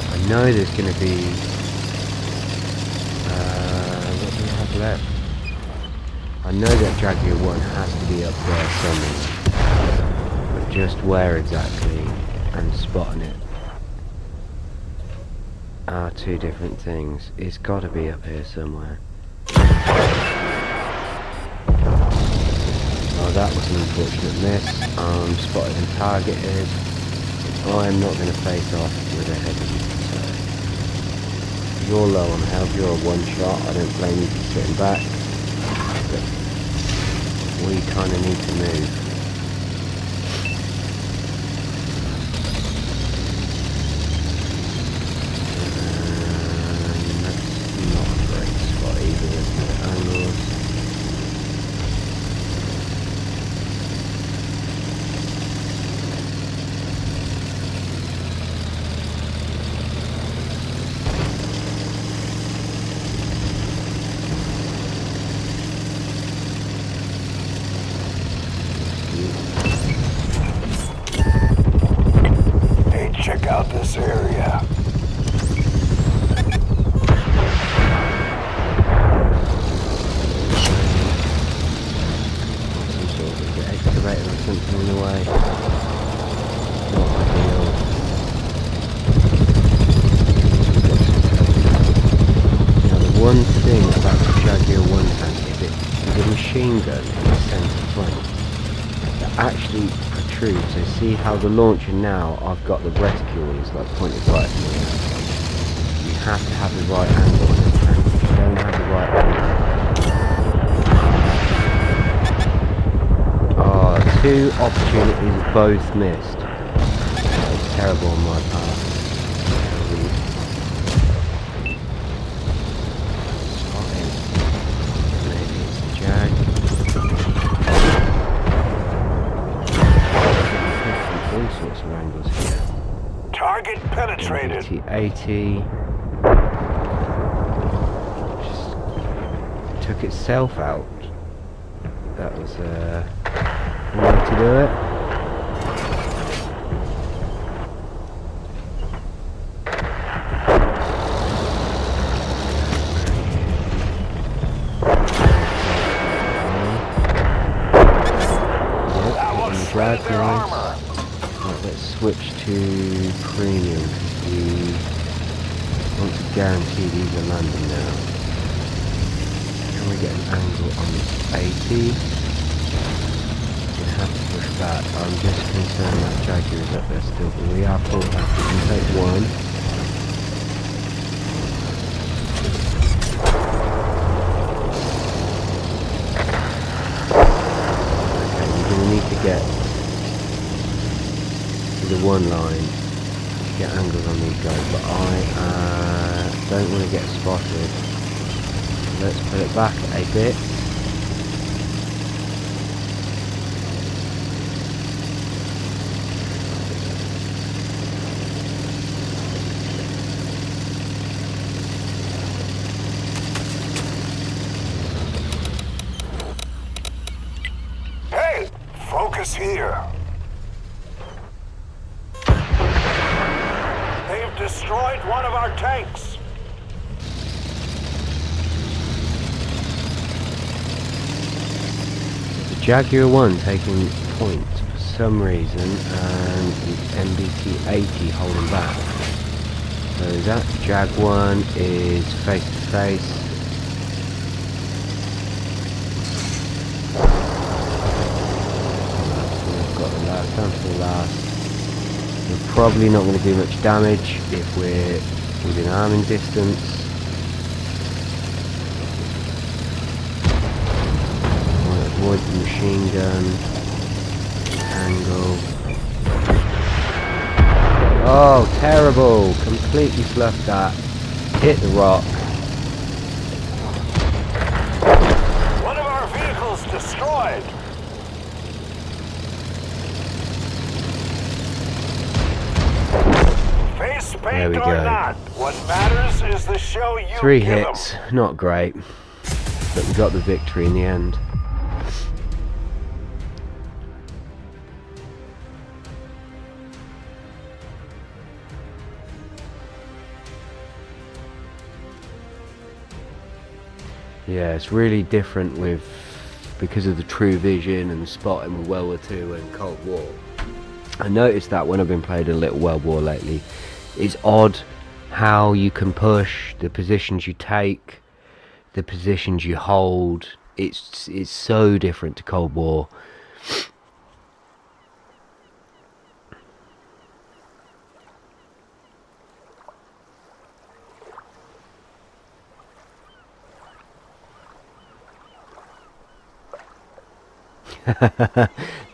I know there's going to be what do we have left? I know that Jaguar 1 has to be up there somewhere, but just where exactly and spotting it are two different things. It's got to be up here somewhere. Oh, that was an unfortunate miss. Spotted and targeted. I'm not going to face off with a heavy. You're low on health, you're a one shot, I don't blame you for sitting back, but we kind of need to move. That's not a great spot either, isn't it? Angles. Check out this area. Some sort of excavator or something in the way. Not ideal. Now the one thing about the Jaguar 1 tank is it is a machine gun in the centre flank that actually protrudes. So see how the launcher now, I've got the rescue is like pointed right at me. You have to have the right angle on the tank. If you don't have the right angle. Oh, two opportunities both missed. That was terrible on my part. Spotted. Maybe it's the Jag. All sorts of angles here. Target penetrated. 80. Just took itself out. That was a way to do it. That one shredded their armor. Right, let's switch to premium because we want to guarantee these are landing now. Can we get an angle on this 80? We have to push back. I'm just concerned that Jaguar is up there still, but we are full back. We can take one. Okay, we're going to need to get one line to get angles on these guys, but I don't want to get spotted. Let's put it back a bit. Hey, focus here. They've destroyed one of our tanks. The Jaguar 1 taking point for some reason, and the MBT 80 holding back. So that Jag 1 is face to face. Got the last, down to the last. We're probably not going to do much damage if we're within arming distance. Avoid the machine gun angle. Oh, terrible! Completely fluffed that. Hit the rock. One of our vehicles destroyed. Face There we paint or go. not, what matters is the show you 3 give 'em. hits, not great, but we got the victory in the end. Yeah, it's really different because of the true vision and spotting with World War II and Cold War. I noticed that when I've been playing a little World War lately, it's odd how you can push, the positions you take, the positions you hold. It's so different to Cold War.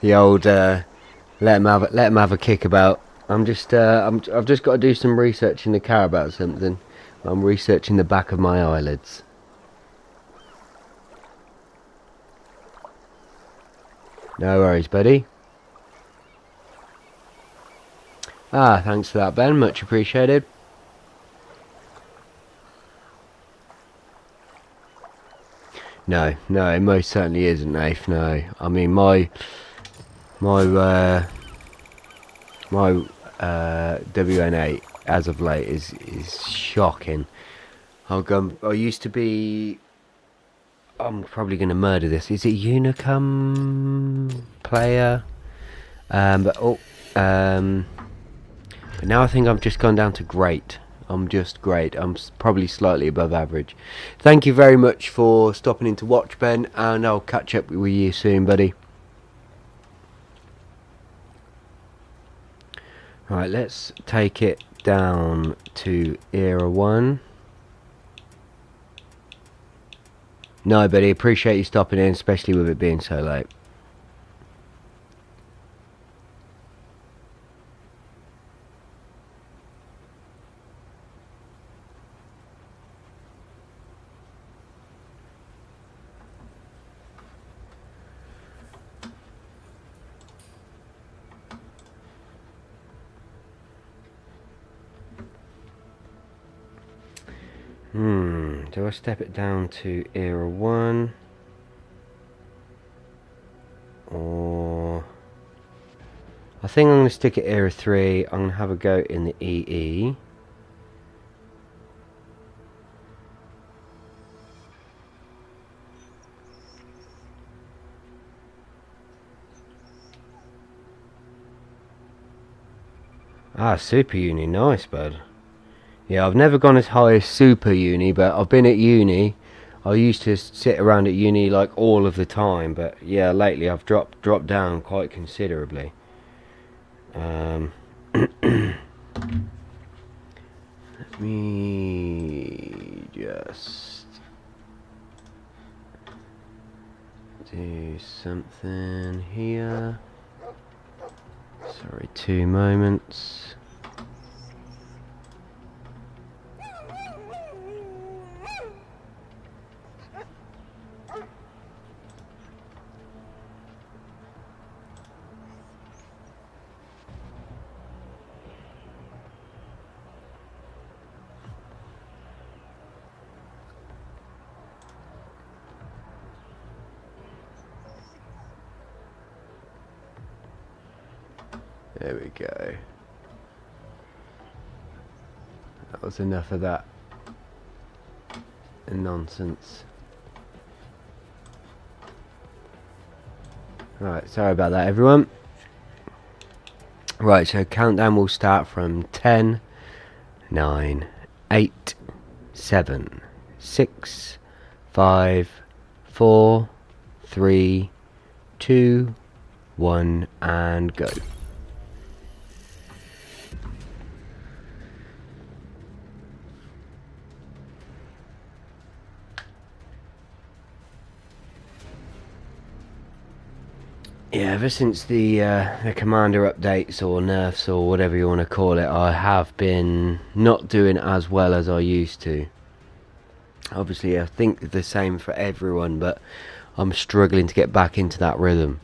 The old let him have a kick about. I've just got to do some research in the car about something. I'm researching the back of my eyelids. No worries, buddy. Ah, thanks for that, Ben. Much appreciated. No, it most certainly isn't, Nath. No, I mean my WN8 as of late is shocking. I used to be. I'm probably going to murder this. Is it Unicum player? But now I think I've just gone down to great. I'm just great. I'm probably slightly above average. Thank you very much for stopping in to watch, Ben, and I'll catch up with you soon, buddy. Right, let's take it down to Era 1. No, buddy, appreciate you stopping in, especially with it being so late. Do I step it down to Era 1? Or... I think I'm going to stick at Era 3. I'm going to have a go in the EE. Ah, Super Uni, nice, bud. Yeah, I've never gone as high as Super Uni, but I've been at uni. I used to sit around at uni like all of the time, but yeah, lately I've dropped down quite considerably. Let me just do something here. Sorry, 2 moments. There we go. That was enough of that nonsense. Right, sorry about that, everyone. Right, so countdown will start from 10, 9, 8, 7, 6, 5, 4, 3, 2, 1, and go. Yeah, ever since the commander updates or nerfs or whatever you want to call it, I have been not doing as well as I used to. Obviously, I think the same for everyone, but I'm struggling to get back into that rhythm.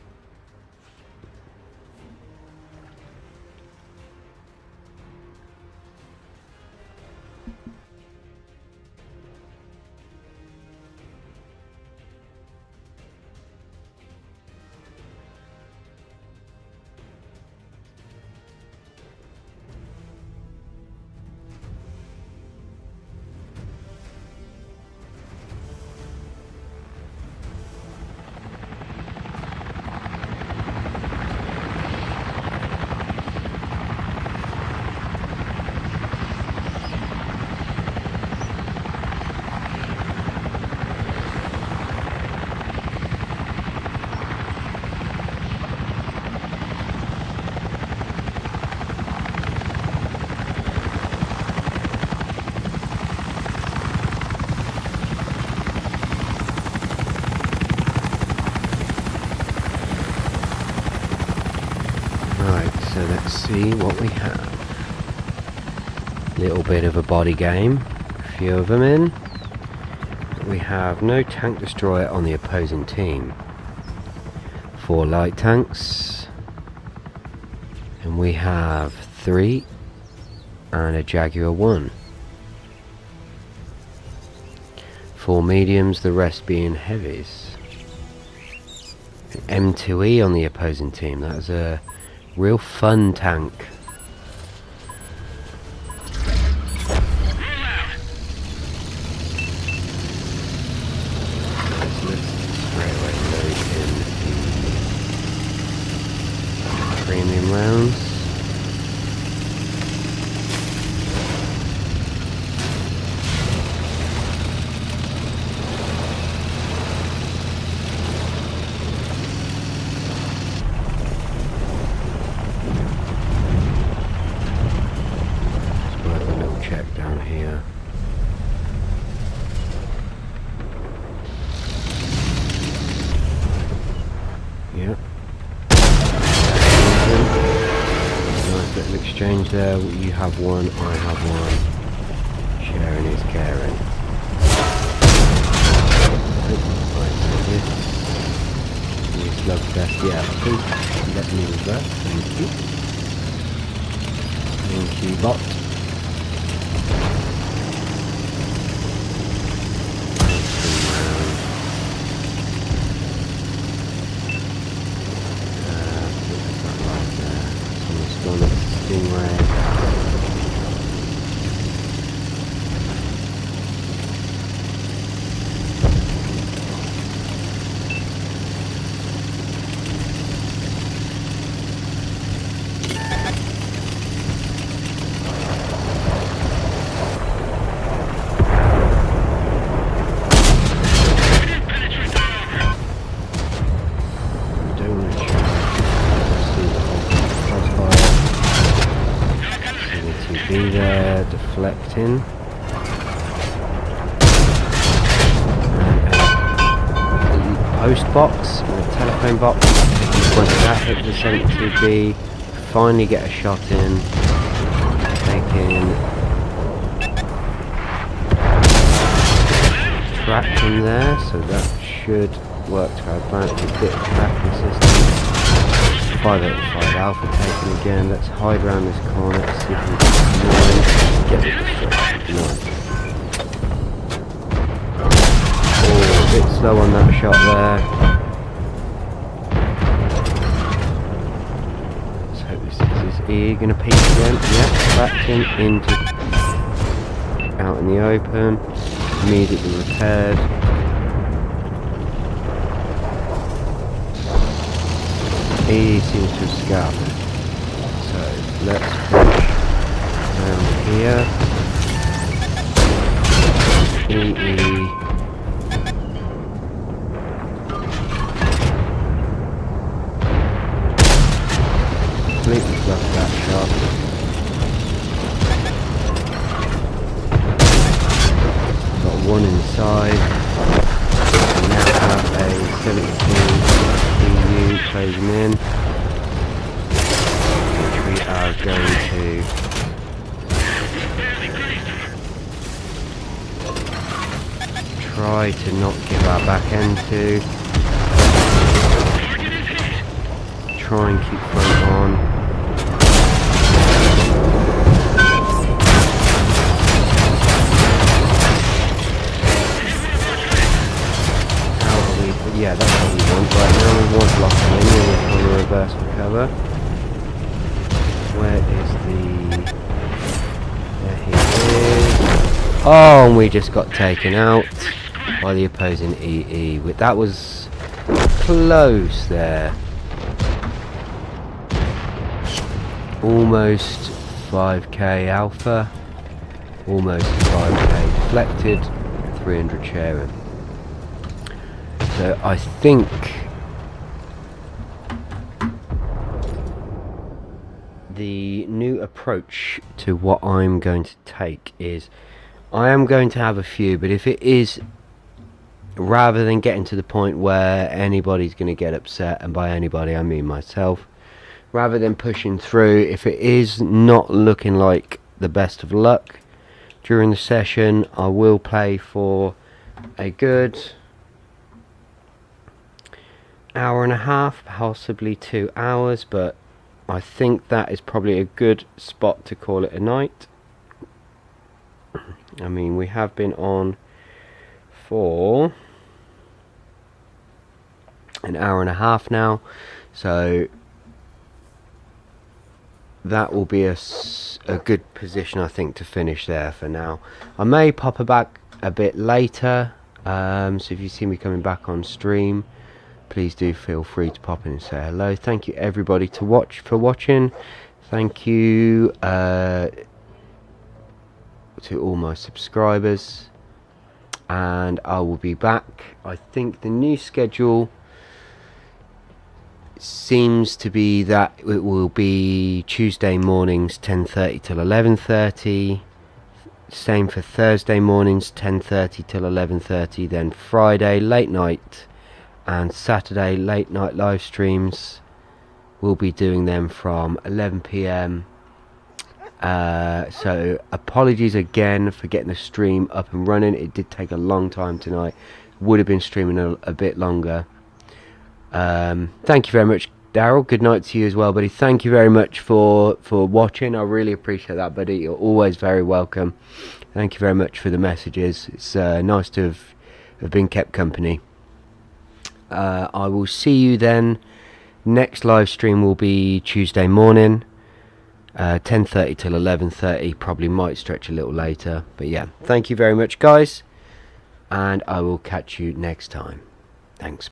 So let's see what we have. Little bit of a body game, a few of them in. We have no tank destroyer on the opposing team. 4 light tanks. And we have 3 and a Jaguar 1. 4 mediums, the rest being heavies. An M2E on the opposing team. That is a real fun tank. Let's straight away load in the premium rounds. Check down here. Yep. Nice little exchange there. You have one, I have one. Sharing is caring. New slug test. Yeah, I think let me reverse. Thank you. Thank you, bot. Deflecting. Post box, or a telephone box, that represent to be finally get a shot in. Taking traction there, so that should work to our advantage. A bit of tracking system. 585 Alpha taken again. Let's hide around this corner. Let's see if we can get it distracted. Nice. Oh, a bit slow on that shot there. Let's hope this is E going to peek again. Yep, tracking into out in the open. Immediately repaired. He seems to have scouted. So let's push down here. EE. Completely fluffed that shot. Got one inside. We now have a 72 EU closing in, which we are going to try to not give our back end to. Try and keep front on. Yeah, that's what we want. Right now we want locking in, we're trying to reverse recover. Where is the... There he is. Oh, and we just got taken out by the opposing EE. That was close there. Almost 5k Alpha. Almost 5k deflected. 300 sharing. So I think the new approach to what I'm going to take is I am going to have a few, but if it is, rather than getting to the point where anybody's going to get upset, and by anybody I mean myself, rather than pushing through, if it is not looking like the best of luck during the session, I will play for a good hour and a half, possibly 2 hours, but I think that is probably a good spot to call it a night. I mean, we have been on for an hour and a half now, so that will be a good position, I think, to finish there for now. I may pop her back a bit later, so if you see me coming back on stream, please do feel free to pop in and say hello. Thank you everybody for watching. Thank you to all my subscribers, and I will be back. I think the new schedule seems to be that it will be Tuesday mornings 10:30 till 11:30, same for Thursday mornings 10:30 till 11:30, then Friday late night and Saturday late night live streams. We'll be doing them from 11 PM. So apologies again for getting the stream up and running. It did take a long time tonight. Would have been streaming a bit longer. Thank you very much, Daryl. Good night to you as well, buddy. Thank you very much for watching. I really appreciate that, buddy. You're always very welcome. Thank you very much for the messages. It's nice to have been kept company. I will see you then. Next live stream will be Tuesday morning, 10:30 till 11:30. Probably might stretch a little later, but yeah, thank you very much, guys, and I will catch you next time. Thanks.